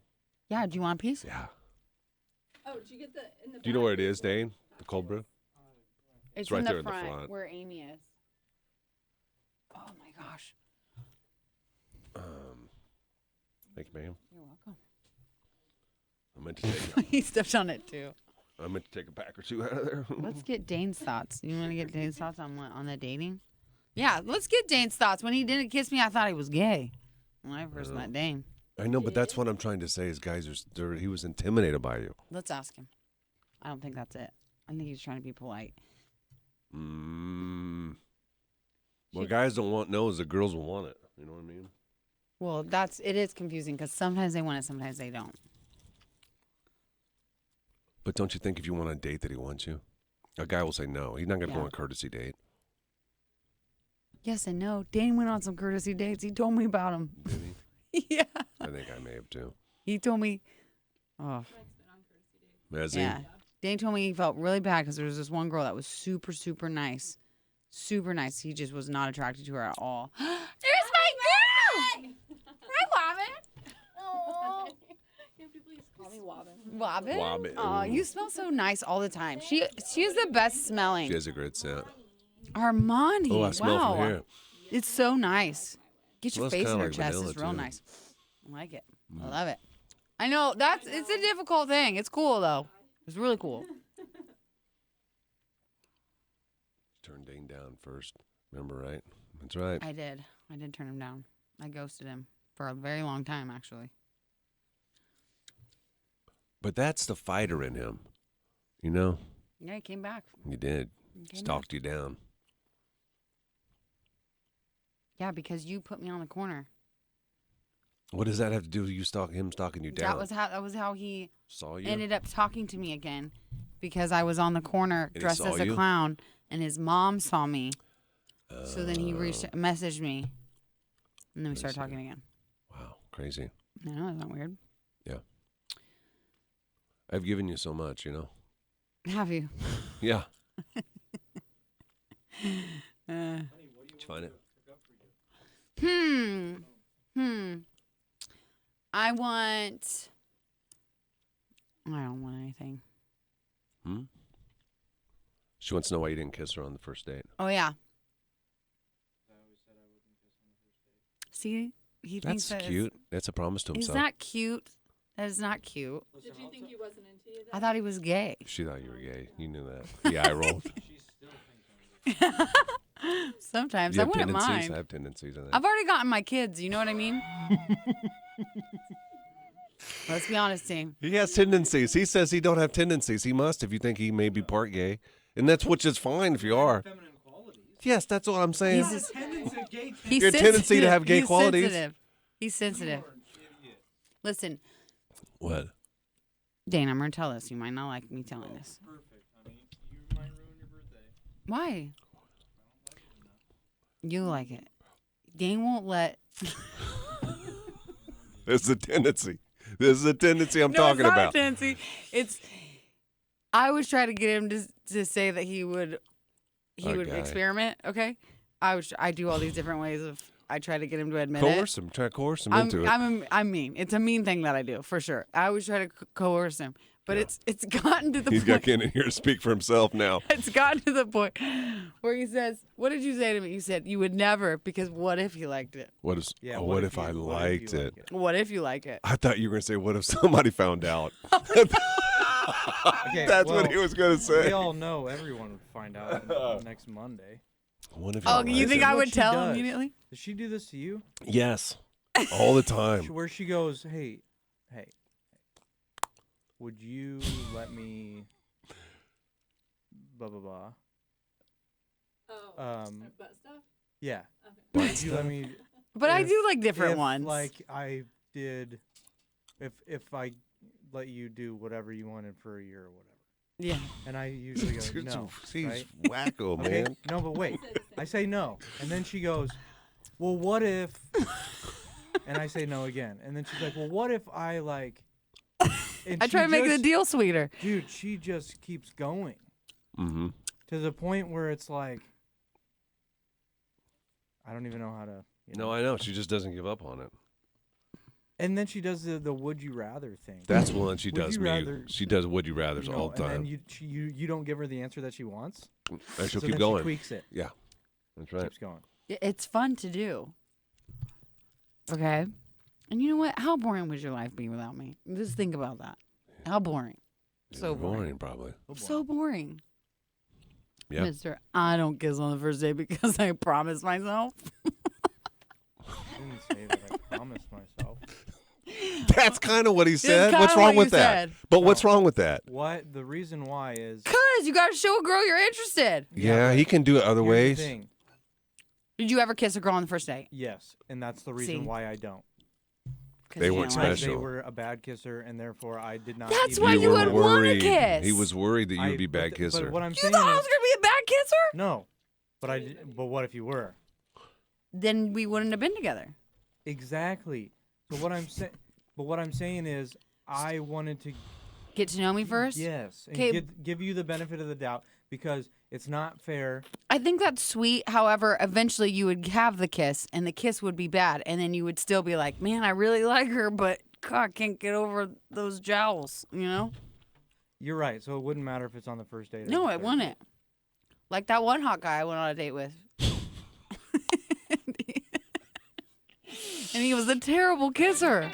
Yeah, do you want a piece? Yeah. Oh, did you get the in the? Do you know where it is, Dane? The cold brew? It's right in there the in the front, front. where Amy is. Oh my gosh. Thank you, ma'am. You're welcome. I meant to take. He stepped on it too. I meant to take a pack or two out of there. Let's get Dane's thoughts. You want to get Dane's thoughts on what, on the dating? Yeah, let's get Dane's thoughts. When he didn't kiss me, I thought he was gay. When I first met Dane. I know, but that's what I'm trying to say. Is guys are he was intimidated by you. Let's ask him. I don't think that's it. I think he's trying to be polite. What guys don't want knows the girls will want it. You know what I mean? Well, it is confusing because sometimes they want it, sometimes they don't. But don't you think if you want a date that he wants you? A guy will say no. He's not going to go Yeah. on a courtesy date. Yes and no. Dane went on some courtesy dates. He told me about them. Did he? Yeah. I think I may have too. He told me. Oh. Has he? Yeah. Dane told me he felt really bad because there was this one girl that was super, super nice. Super nice. He just was not attracted to her at all. There's my girl! Hi, Wobbin. Oh. You have to please call me Wobbin. Wobbin? Wobbin. Oh, you smell so nice all the time. She is the best smelling. She has a great scent. Armani. Oh, I smell wow. from here. It's so nice. Get your Smells face in kinda her like chest. vanilla, It's real too. nice. I like it. I love it. I know it's a difficult thing. It's cool though. It's really cool. Turn Dane down first. Remember, right? That's right. I did turn him down. I ghosted him for a very long time, actually. But that's the fighter in him. You know? Yeah, he came back. He did. He came Stalked you down. Yeah, because you put me on the corner. What does that have to do with him stalking you down? That was how he Saw you? ended up talking to me again, because I was on the corner And he dressed saw as a you? clown, and his mom saw me. So then he messaged me, and then we started talking again. Wow, crazy. I know, isn't that weird? Yeah. I've given you so much, you know? Have you? Yeah. Uh, Did you find it? I don't want anything. She wants to know why you didn't kiss her on the first date. Oh, yeah. See? He thinks That's that cute. That's a promise to Is himself. that cute? That is not cute. Did you think he wasn't into you? I thought he was gay. She thought you were gay. You knew that. The eye rolled. Sometimes You I have wouldn't tendencies? mind. I have tendencies in that. I've already gotten my kids. You know what I mean? Let's be honest, team. He has tendencies. He says he don't have tendencies. He must if you think he may be part gay. And that's which is fine if you are. Yes, that's what I'm saying. He's Your tendency to have gay qualities. Sensitive. He's sensitive. Listen, What? Dane, I'm going to tell this. You might not like me telling this. Why? You like it. Dane won't let... This is a tendency. This is a tendency I'm No, talking it's not about. a tendency. I always try to get him to say that he would Okay. experiment. Okay, I do all these different ways of. I try to get him to admit Coerce it. him. Try to coerce him into it. I'm mean. It's a mean thing that I do for sure. I always try to coerce him, But it's gotten to the He's got point. Ken in here to speak for himself now. It's gotten to the point where he says, "What did you say to me?" You said you would never, because what if you liked it? What if? Yeah, oh, what what if if you- I what if you liked like it? it? What if you like it? I thought you were going to say, "What if somebody found out?" Okay, That's well, what he was going to say. We all know everyone would find out next Monday. What if Oh, you you liked think it? I What would she tell does. immediately? Does she do this to you? Yes, all the time. Where she goes, hey, would you let me blah blah blah? butt stuff? Yeah. Butt Would you let me? But I if- do like different if, ones. Like I did, if I let you do whatever you wanted for a year or whatever. Yeah. And I usually go no. She's right? wacko, Okay? man. No, but wait. I say no, and then she goes, "Well, what if?" And I say no again, and then she's like, "Well, what if I like?" And I try she to make the just- deal sweeter. Dude, she just keeps going Mm-hmm. to the point where it's like, I don't even know how to. No, I know. She just doesn't give up on it. And then she does the would you rather thing. That's one she Would does you me. rather- She does would you rather's You know, all the and time. then you don't give her the answer that she wants. And she'll so keep then going. She tweaks it. Yeah, that's right. Keeps going. It's fun to do. Okay. And you know what? How boring would your life be without me? Just think about that. How boring. So boring. Probably. So boring. Yeah. Mister, I don't kiss on the first day because I promised myself. I didn't say that I promised myself. That's kind of what he said. kinda What's wrong what with you that? said. But what's wrong with that? What the reason why is? Cause you gotta show a girl you're interested. Yeah, he can do it other Here's ways. The thing. Did you ever kiss a girl on the first date? Yes, and that's the reason See. why I don't. 'Cause They you weren't didn't like it. They special. were a bad kisser, and therefore I did not. That's even why you were would wanna worried. kiss. He was worried that you would be but bad kisser. But what I'm You saying thought I was is, gonna be a bad kisser? no, but I. But what if you were? Then we wouldn't have been together. Exactly. So what I'm saying, but what I'm saying is, I wanted to Get to know me first? yes, and 'Kay. give you the benefit of the doubt because it's not fair. I think that's sweet. However, eventually you would have the kiss, and the kiss would be bad, and then you would still be like, "Man, I really like her, but God, I can't get over those jowls." You know? You're right. So it wouldn't matter if it's on the first date. or No, the it third wouldn't. Like that one hot guy I went on a date with, and he was a terrible kisser.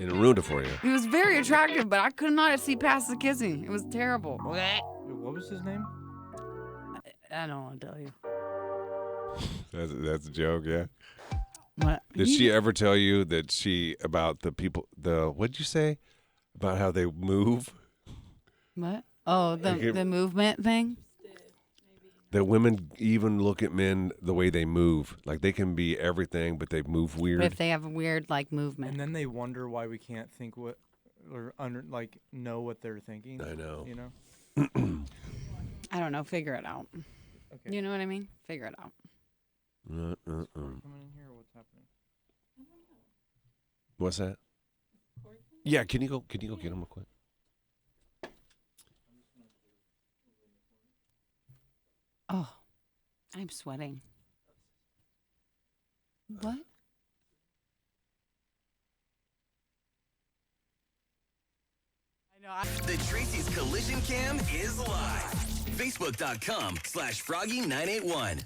And it ruined it for you. He was very attractive, but I could not see past the kissing. It was terrible. date. What was his name? I don't want to tell you. That's a joke, yeah. What? Did she ever tell you that about the people, what'd you say? About how they move? What? Oh, the movement thing? That women even look at men the way they move. Like they can be everything, but they move weird. But if they have a weird, like, movement. And then they wonder why we can't think what or know what they're thinking. I know. You know. I don't know. Figure it out. Okay. You know what I mean? Figure it out. Coming in here, what's happening? What's that? Yeah, can you go get him real quick? Oh, I'm sweating. What? I know. The Tracy's Collision Cam is live. Facebook.com/Froggy981.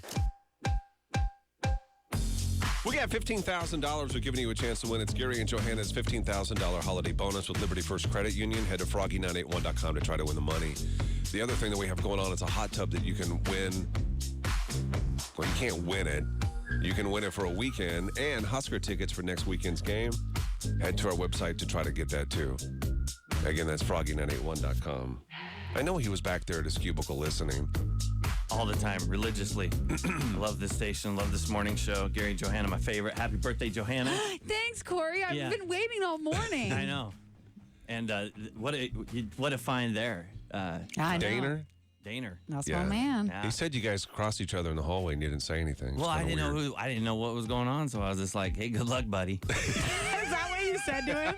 We got $15,000. We're giving you a chance to win. It's Gary and Johanna's $15,000 holiday bonus with Liberty First Credit Union. Head to froggy981.com to try to win the money. The other thing that we have going on is a hot tub that you can win. Well, you can't win it. You can win it for a weekend and Husker tickets for next weekend's game. Head to our website to try to get that too. Again, that's froggy981.com. I know he was back there at his cubicle listening. All the time, religiously. I love this station, love this morning show. Gary and Johanna, my favorite. Happy birthday, Johanna. Thanks, Corey. I've Yeah. been waiting all morning. I know. And what a find there. I know. Daner. That's my man. Yeah. He said you guys crossed each other in the hallway and you didn't say anything. Well, I didn't know what was going on, so I was just like, "Hey, good luck, buddy." Is that what you said to him?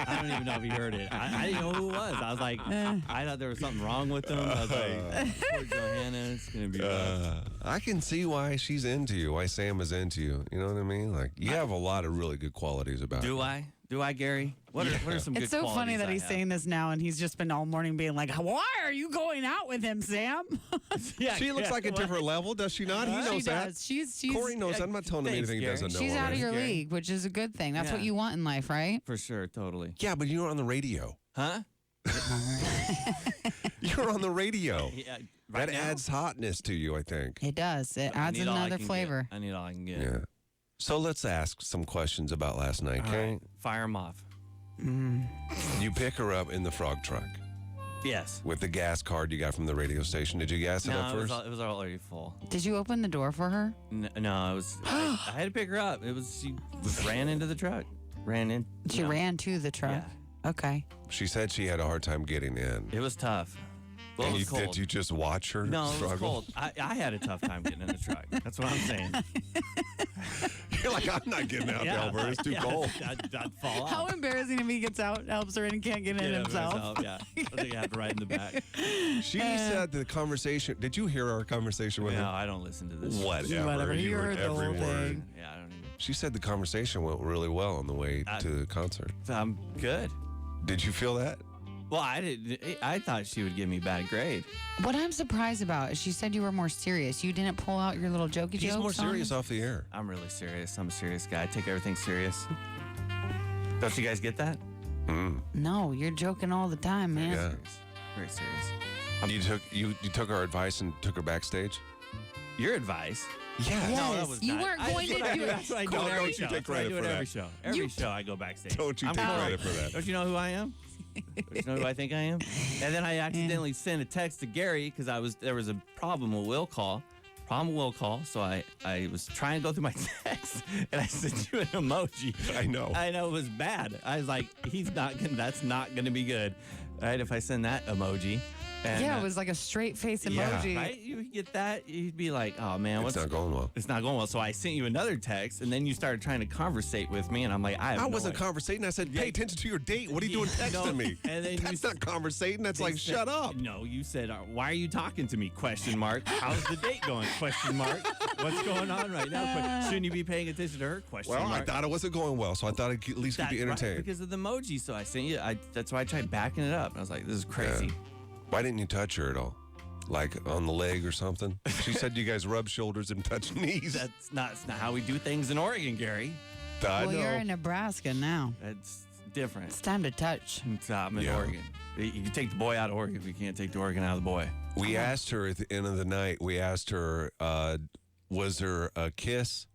I don't even know if he heard it. I didn't know who it was. I was like, I thought there was something wrong with him. I was like, poor Johanna, it's gonna be rough. I can see why she's into you, why Sam is into you. You know what I mean? Like, you have a lot of really good qualities about you. Do I? Do I, Gary? What are some good It's so funny qualities that I he's have? saying this now, and he's just been all morning being like, "Why are you going out with him, Sam?" Yeah, She looks like a different level, does she not? He knows she that. does. She's Corey knows. I'm not telling him Thanks, anything he Gary. doesn't know. she's out of already. your Gary. league, which is a good thing. That's what Yeah. you want in life, right? For sure, totally. Yeah, but you're on the radio. Huh? You're on the radio. Yeah, right That now? adds hotness to you, I think. It does. It I adds need all I another can flavor. get. I need all I can get. Yeah. So let's ask some questions about last night, All okay? right, fire them off. You pick her up in the frog truck Yes. with the gas card you got from the radio station. Did you gas it No, up first? it was already full. Did you open the door for her? No, it was. I had to pick her up. She ran into the truck. Ran in. She ran to the truck. Okay. She said she had a hard time getting in. It was tough. Well, And it was did cold. you just watch her No, it was struggle? cold. I had a tough time getting in the truck. That's what I'm saying. You're like, I'm not getting out, Delbert. It's too cold. I'd fall How off. embarrassing if he gets out, helps her, and can't get in Get it himself. myself, yeah. I think I have to ride in the back. She said the conversation. Did you hear our conversation with No, her? I don't listen to this. Whatever. You heard the every whole word. thing. Yeah, I don't even. She said the conversation went really well on the way to the concert. I'm good. Did you feel that? Well, I thought she would give me bad grade. What I'm surprised about is she said you were more serious. You didn't pull out your little jokey jokes. He's more on serious her? off the air. I'm really serious. I'm a serious guy. I take everything serious. Don't you guys get that? No, you're joking all the time, man. Yeah. Very serious. You took our advice and took her backstage? Your advice? Yeah. No, that was you not. weren't going to do it. That's what I do Don't every you show. take That's what I credit do for at that. every show. Every show I go backstage. Don't you I'm take cool. credit for that. Don't you know who I am? Don't you know who I think I am? And then I accidentally sent a text to Gary because there was a problem with will call. So I was trying to go through my text and I sent you an emoji. I know. I know it was bad. I was like, that's not gonna be good. Right? If I send that emoji. And, Yeah, it was like a straight face Yeah. emoji. right? You get that, you'd be like, oh man, It's not going well. It's not going well. So I sent you another text, and then you started trying to conversate with me, and I'm like, I wasn't conversating. I said, pay attention to your date. What are you doing texting No, me? and then That's not conversating. That's like, shut up. No, you said, why are you talking to me? Question mark. How's the date going? Question mark. What's going on right now? Shouldn't you be paying attention to her? Question Well, mark. I thought it wasn't going well, so I thought it at least could That's be right, entertained. because of the emoji. So I sent you. That's why I tried backing it up. And I was like, this is crazy. Yeah. Why didn't you touch her at all? Like on the leg or something? She said you guys rub shoulders and touch knees. That's not how we do things in Oregon, Gary. I Well, know. you're in Nebraska now. That's different. It's time to touch. I'm in Yeah. Oregon. You can take the boy out of Oregon, but you can't take the Oregon out of the boy. We asked her at the end of the night, was there a kiss,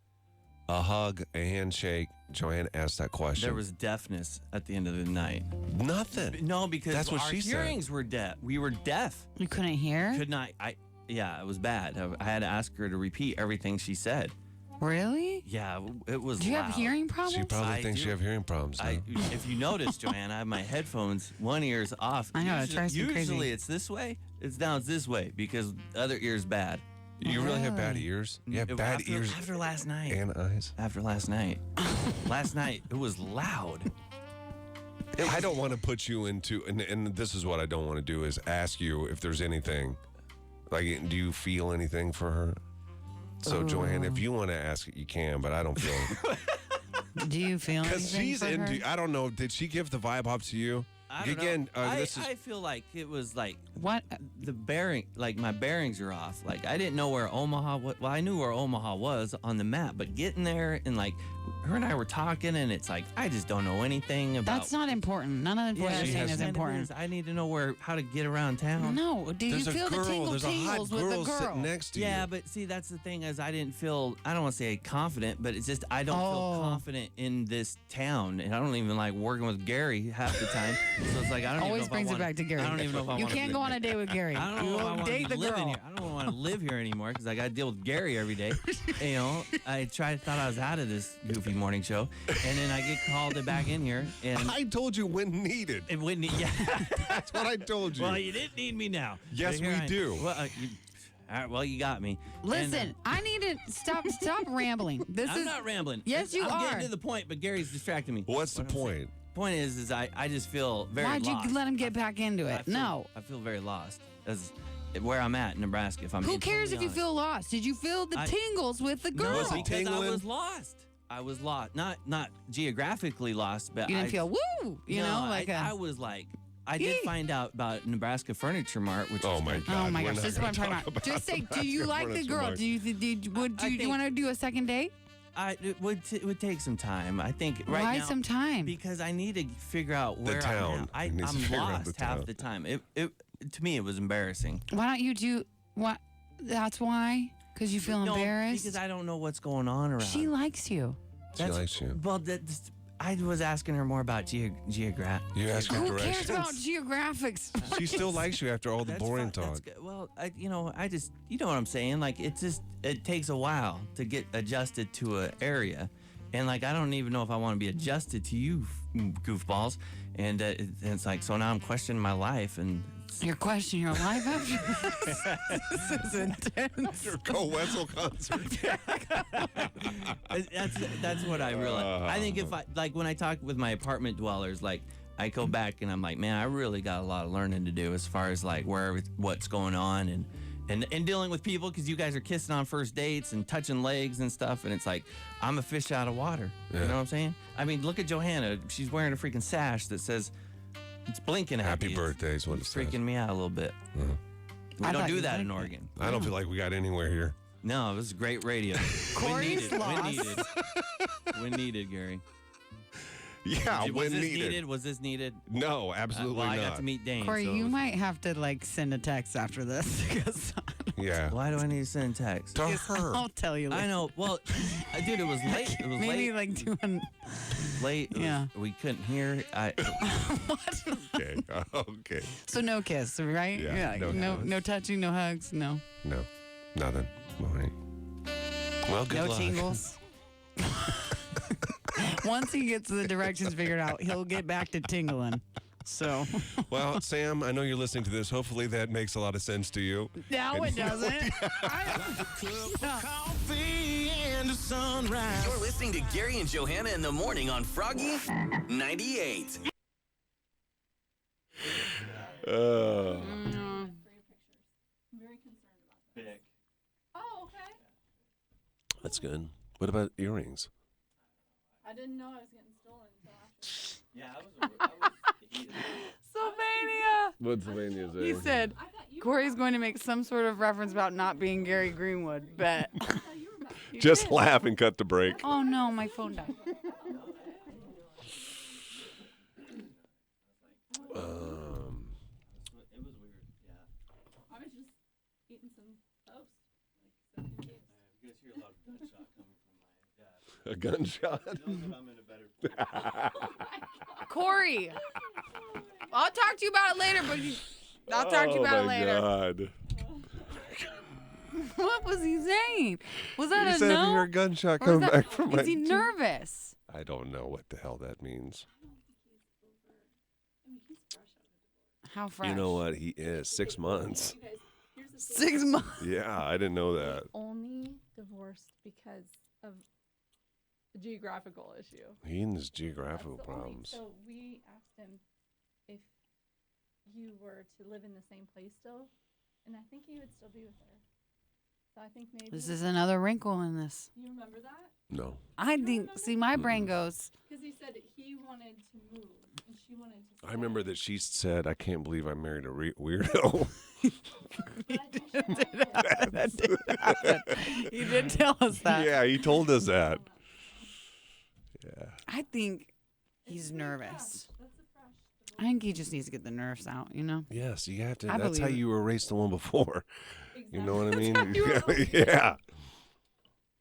a hug, a handshake? Joanne asked that question. There was deafness at the end of the night. nothing. No, because That's what our she said. hearings were deaf. We were deaf. You couldn't hear? Could not. Yeah, it was bad. I had to ask her to repeat everything she said. Really? Yeah, it was. Do you have loud. hearing problems? She probably I thinks do. you have hearing problems. Now. If you notice, Joanne, I have my headphones. One ear's off. I know, it drives me crazy. Usually it's this way. It's this way because the other ear's bad. You really have bad ears? You have bad ears after last night. and eyes? After last night. Last night it was loud. I don't want to put you into, and this is what I don't want to do, is ask you if there's anything. Like, do you feel anything for her? So, Joanne, if you want to ask it, you can, but I don't feel it. Do you feel Because anything she's for her? into, I don't know, did she give the vibe up to you? I don't Again, know. this is. I feel like it was like What? the bearing, like my bearings are off. Like I didn't know where Omaha was. Well, I knew where Omaha was on the map, but getting there and like her and I were talking, and it's like I just don't know anything about. That's not important. None of what Yeah, I'm she saying has is kind of important. is. I need to know how to get around town. No. Do you There's a feel girl, the tingle there's a hot tingles with girl the girl? sitting next to you. Yeah, but see, that's the thing is I didn't feel, I don't want to say confident, but it's just I don't feel confident in this town. And I don't even like working with Gary half the time. So it's like, I don't Always even know brings if I it back to Gary. I don't even know if I You wanna can't be- go on a date with Gary. I don't You know if I won't want date to the live in girl. here. I don't want to live here anymore because I got to deal with Gary every day. You know, thought I was out of this goofy morning show, and then I get called back in here, and I told you when needed. it wouldn't. Yeah, That's what I told you. well, you didn't need me now. Yes, But here we I am. do. Well, all right, well, you got me. Listen, And, I need to stop rambling. This I'm is not rambling. Yes, you I'm are. getting to the point, but Gary's distracting me. What's the What I'm saying. point? Point is I just feel very Why'd lost. you let him get back into it? No. I feel very lost as where I'm at in Nebraska. If I'm Who being cares totally if you honest. feel lost? Did you feel the I- tingles with the girl? No, because I tingling? was lost. I was lost. Not geographically lost, but You didn't feel woo. You no, know, like I was like. I did find out about Nebraska Furniture Mart, which Oh was my good. God. Oh my we're gosh, not this is what I'm gonna talking talk about. Just say, do Nebraska you like the Furniture girl? Mart. Do you want to do a second date? It would take some time. I think right Why now some time? because I need to figure out where town. I'm He at. needs to I'm figure out lost the half town. the time. It to me it was embarrassing. Why don't you do what? That's why? Because you feel No, embarrassed? because I don't know what's going on around. She likes you. She likes you. Well, I was asking her more about geography. You asked her Who cares directions. about geographics? She still likes you after all the boring talk. Well, I just, you know what I'm saying? Like, it takes a while to get adjusted to an area. And, like, I don't even know if I want to be adjusted to you goofballs. And it's like, so now I'm questioning my life. And You're questioning your life after this? This is intense. After Go Wetzel concert. that's what I realized. I think if when I talk with my apartment dwellers, like, I go back and I'm like, man, I really got a lot of learning to do as far as like what's going on and dealing with people, because you guys are kissing on first dates and touching legs and stuff, and it's like I'm a fish out of water. Yeah. You know what I'm saying? I mean, look at Johanna. She's wearing a freaking sash that says it's blinking at Happy me. birthday is what It's it says. freaking me out a little bit. Uh-huh. We I don't thought do you that liked in it. Oregon. I don't feel like we got anywhere here. No, this is great radio. Corey's when lost. needed. When needed, Gary. Yeah, was when this needed. Was this needed? No, absolutely well, not. I got to meet Dane. Corey, so it you was- might have to like send a text after this because Yeah. Why do I need to send a text? To her. I'll tell you later. I know. Well, dude, it was late. It was Maybe late. like doing. Late. It was- Yeah. we couldn't hear. What? Okay. Okay. So no kiss, right? Yeah, Like, no no, kiss. no touching, no hugs, no, No. Nothing. All right. Well, good no luck. tingles. Once he gets the directions figured out, he'll get back to tingling. So Well, Sam, I know you're listening to this. Hopefully that makes a lot of sense to you. now it doesn't. Coffee and a sunrise. You're listening to Gary and Johanna in the morning on Froggy 98. Oh, okay. That's good. What about earrings? I didn't know I was getting stolen until after. Yeah, Sylvania. What's Sylvania He said Corey's going to make some sort of reference about not being Gary Greenwood. Bet. You Just did. laugh and cut the break. Oh no, my phone died. It was weird. Yeah. I was just eating some toast. You guys hear a lot of gunshot coming from my dad. A gunshot? I'm in a better. Corey, I'll talk to you about it later. But I'll talk to you about it later. God. What was he saying? Was that He a said if you no? hear a gunshot Or is coming that- back from my Is he nervous? I don't know what the hell that means. How fresh? You know what? He is 6 months. 6 months. Yeah, I didn't know that. Only divorced because of a geographical issue. He and his geographical That's the only- problems. So we asked him if you were to live in the same place still, and I think he would still be with her. So I think maybe. This is another wrinkle in this. You remember that? No. I think. See, my brain goes. Because he said he wanted to move and she wanted to. I remember that she said, I can't believe I married a weirdo. That did happen. He did tell us that. Yeah, he told us that. Yeah. I think he's nervous. I think he just needs to get the nerves out, you know? Yes, you have to. I That's how believe it. you erased the one before. You know what I mean? how you erased Yeah.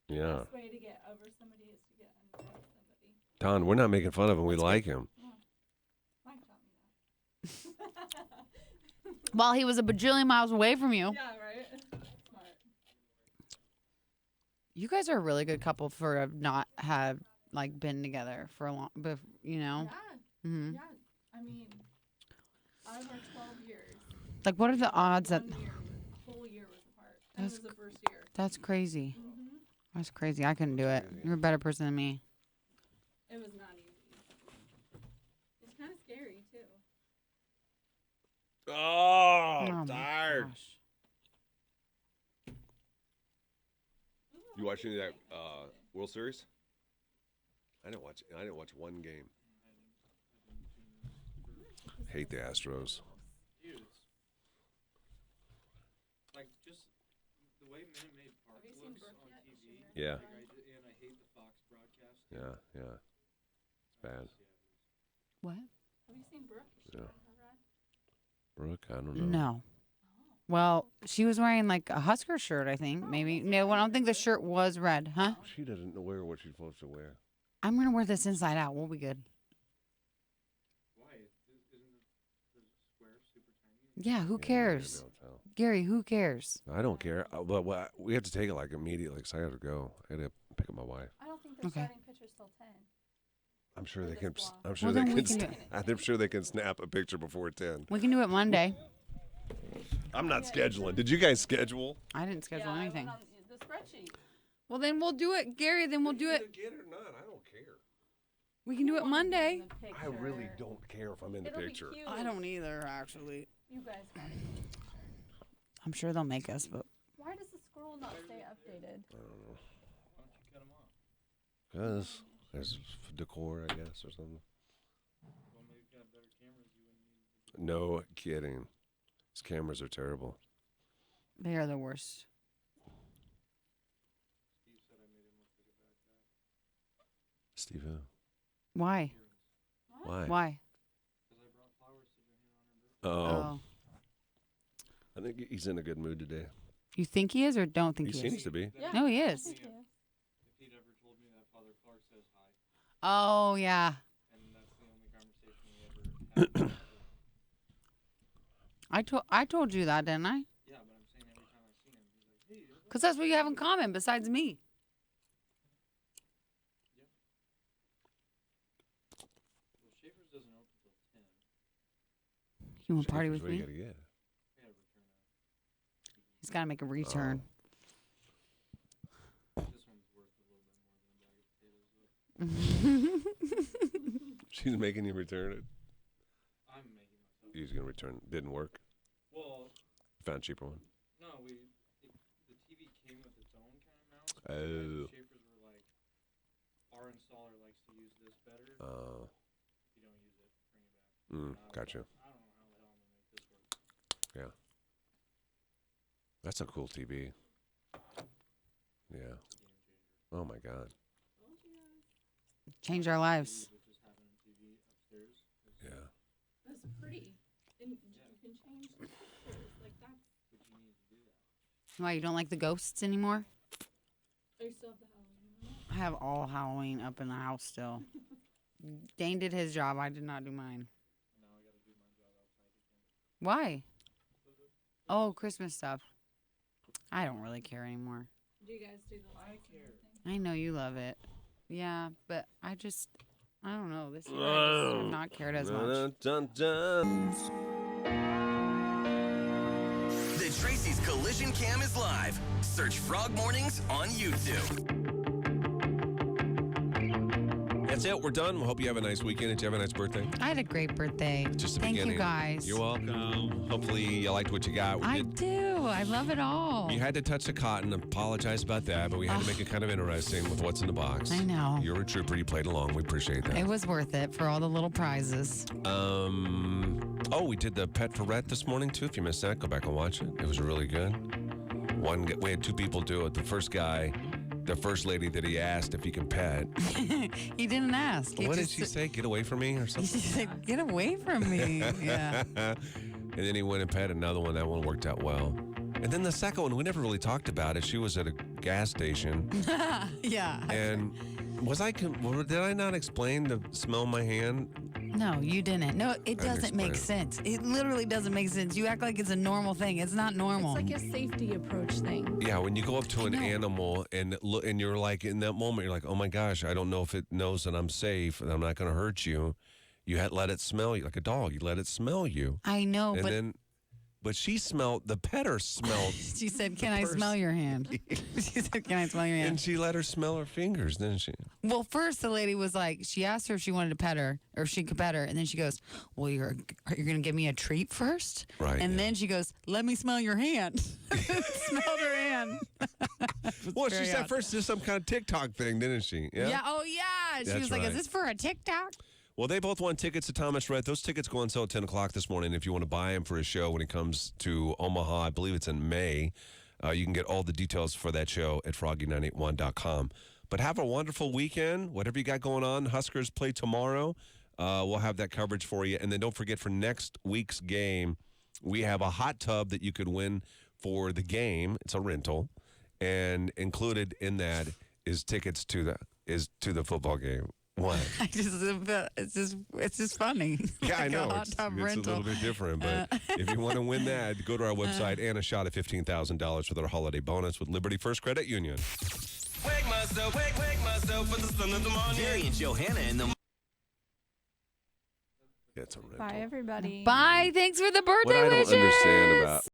The Yeah. best way to get over somebody is to get under somebody. Don, we're not making fun of him. We like him. Mike taught me that. While he was a bajillion miles away from you. Yeah, right? Smart. You guys are a really good couple for not have like been together for a long, but you know. Yeah. Hmm. Yeah. I mean, out of our 12 years, Like, what are the odds that? 1 year, a whole year was apart. And That's it was the first year. That's crazy. Mm-hmm. That's crazy. I couldn't do it. You're a better person than me. It was not easy. It's kind of scary, too. Oh, my tired. gosh. You watching that World Series? I didn't watch one game. Hate the Astros. Dude, it's like just the way Minute Maid Park looks on TV. Yeah. And I hate the Fox broadcast. Yeah. It's bad. What? Have you seen Brooke? Yeah. Brooke, I don't know. No. Well, she was wearing like a Husker shirt, I think. Maybe. No, I don't think the shirt was red, huh? She doesn't wear what she's supposed to wear. I'm going to wear this inside out. We'll be good. Why? Isn't the square super tiny? Yeah, who cares? Maybe I'll tell. Gary, who cares? I don't care. But we have to take it like immediately because I got to go. I got to pick up my wife. I don't think they're starting pitchers till 10. I'm sure Or they this can. block. I'm sure Well, they then we can. can do I'm sure they can snap a picture before 10. We can do it Monday. I'm not scheduling. Did you guys schedule? I didn't schedule anything. The spreadsheet. Well, then we'll do it, Gary. Then we'll do it. Get or not? I don't care. We can do it Monday. I really don't care if I'm in the picture. I don't either, actually. You guys got it. I'm sure they'll make us, but Why does the scroll not stay updated? I don't know. Why don't you cut them off? Because there's decor, I guess, or something. Well, maybe if you got better cameras, you wouldn't need. No kidding. These cameras are terrible. they are the worst. Steve said I made him look like a bad guy. Steve, who? Why? Why? Why? Because I brought flowers to Johanna on her birthday. Oh. I think he's in a good mood today. You think he is or don't think He he seems is? to be. Yeah, No, he I is. think he is. If he'd ever told me that Father Clark says hi, Oh, yeah. and that's the only conversation we ever had. I told you that, didn't I? Yeah, but I'm saying every time I see him, he's like, hey. Because that's what you have in common besides me. Well, Schaefer's doesn't open till 10. You want to party with What do you me? gotta get? We gotta return that. He's got to make a return. This one's worth a little bit more than a bag of potatoes, though. She's making you return it. I'm making myself. He's gonna return. Didn't work. Well, Found a cheaper one. no, the TV came with its own kind of mouse. but Oh. Schaefer's were like, our installer likes to use this better. Oh. If you don't use it, bring it back. And I was Gotcha. like, I don't know how the hell I'm gonna make this work. Yeah. That's a cool TV. Yeah. Oh my God. Change our lives. But just having a TV upstairs. Yeah. That's pretty. And you can change the pictures. Like that's. But you need to do that. Why, you don't like the ghosts anymore? I still have the Halloween. I have all Halloween up in the house still. Dane did his job. I did not do mine. Now I gotta do my job outside again. Why? Oh, Christmas stuff. I don't really care anymore. Do you guys do the lights and everything? I know you love it. Yeah, but I don't know. This year I just have not cared as much. Dun, dun. The Tracy's Collision Cam is live. Search Frog Mornings on YouTube. That's it. We're done. We hope you have a nice weekend. Did you have a nice birthday? I had a great birthday. Just the Thank beginning. you guys. You're welcome. Hopefully you liked what you got. We I did- do. I love it all. You had to touch the cotton. Apologize about that, but we had to make it kind of interesting with what's in the box. I know. You're a trooper. You played along. We appreciate that. It was worth it for all the little prizes. Oh, we did the pet for Rhett this morning too. If you missed that, go back and watch it. It was really good. We had two people do it. The first guy, the first lady that he asked if he could pet. He didn't ask. He What did just she say? Get away from me or He something? just said, "Get away from me." Yeah. And then he went and pet another one. That one worked out well. And then the second one, we never really talked about it. She was at a gas station. Yeah. And did I not explain the smell in my hand? No, you didn't. No, it I doesn't make explained sense. It literally doesn't make sense. You act like it's a normal thing. It's not normal. It's like a safety approach thing. Yeah, when you go up to an animal and you're like, in that moment, you're like, oh my gosh, I don't know if it knows that I'm safe and I'm not going to hurt you. You had let it smell you like a dog. You let it smell you. I know, And but then but she smelled, the petter smelled. She said, "Can I smell your hand?" She said, "Can I smell your hand?" And she let her smell her fingers, didn't she? Well, first the lady was like, she asked her if she wanted to pet her or if she could pet her, and then she goes, "Well, you're gonna give me a treat first?" Right. And then she goes, "Let me smell your hand." Smelled her hand. Well, she very said odd. first just some kind of TikTok thing, didn't she? Yeah. Oh yeah. She That's was like, right. "Is this for a TikTok?" Well, they both won tickets to Thomas Rhett. Those tickets go on sale at 10 o'clock this morning. If you want to buy them for a show when it comes to Omaha, I believe it's in May. You can get all the details for that show at froggy981.com. But have a wonderful weekend. Whatever you got going on, Huskers play tomorrow. We'll have that coverage for you. And then don't forget, for next week's game, we have a hot tub that you could win for the game. It's a rental. And included in that is tickets to the football game. What? It's just funny. Yeah, I Like a know. hot It's tub a rental. little bit different, but if you want to win that, go to our website and a shot at $15,000 with our holiday bonus with Liberty First Credit Union. Wake myself with the sun of the morning. Gary and Johanna in the Yeah, it's a rental. Bye, everybody. Bye. Thanks for the birthday What I don't wishes. understand about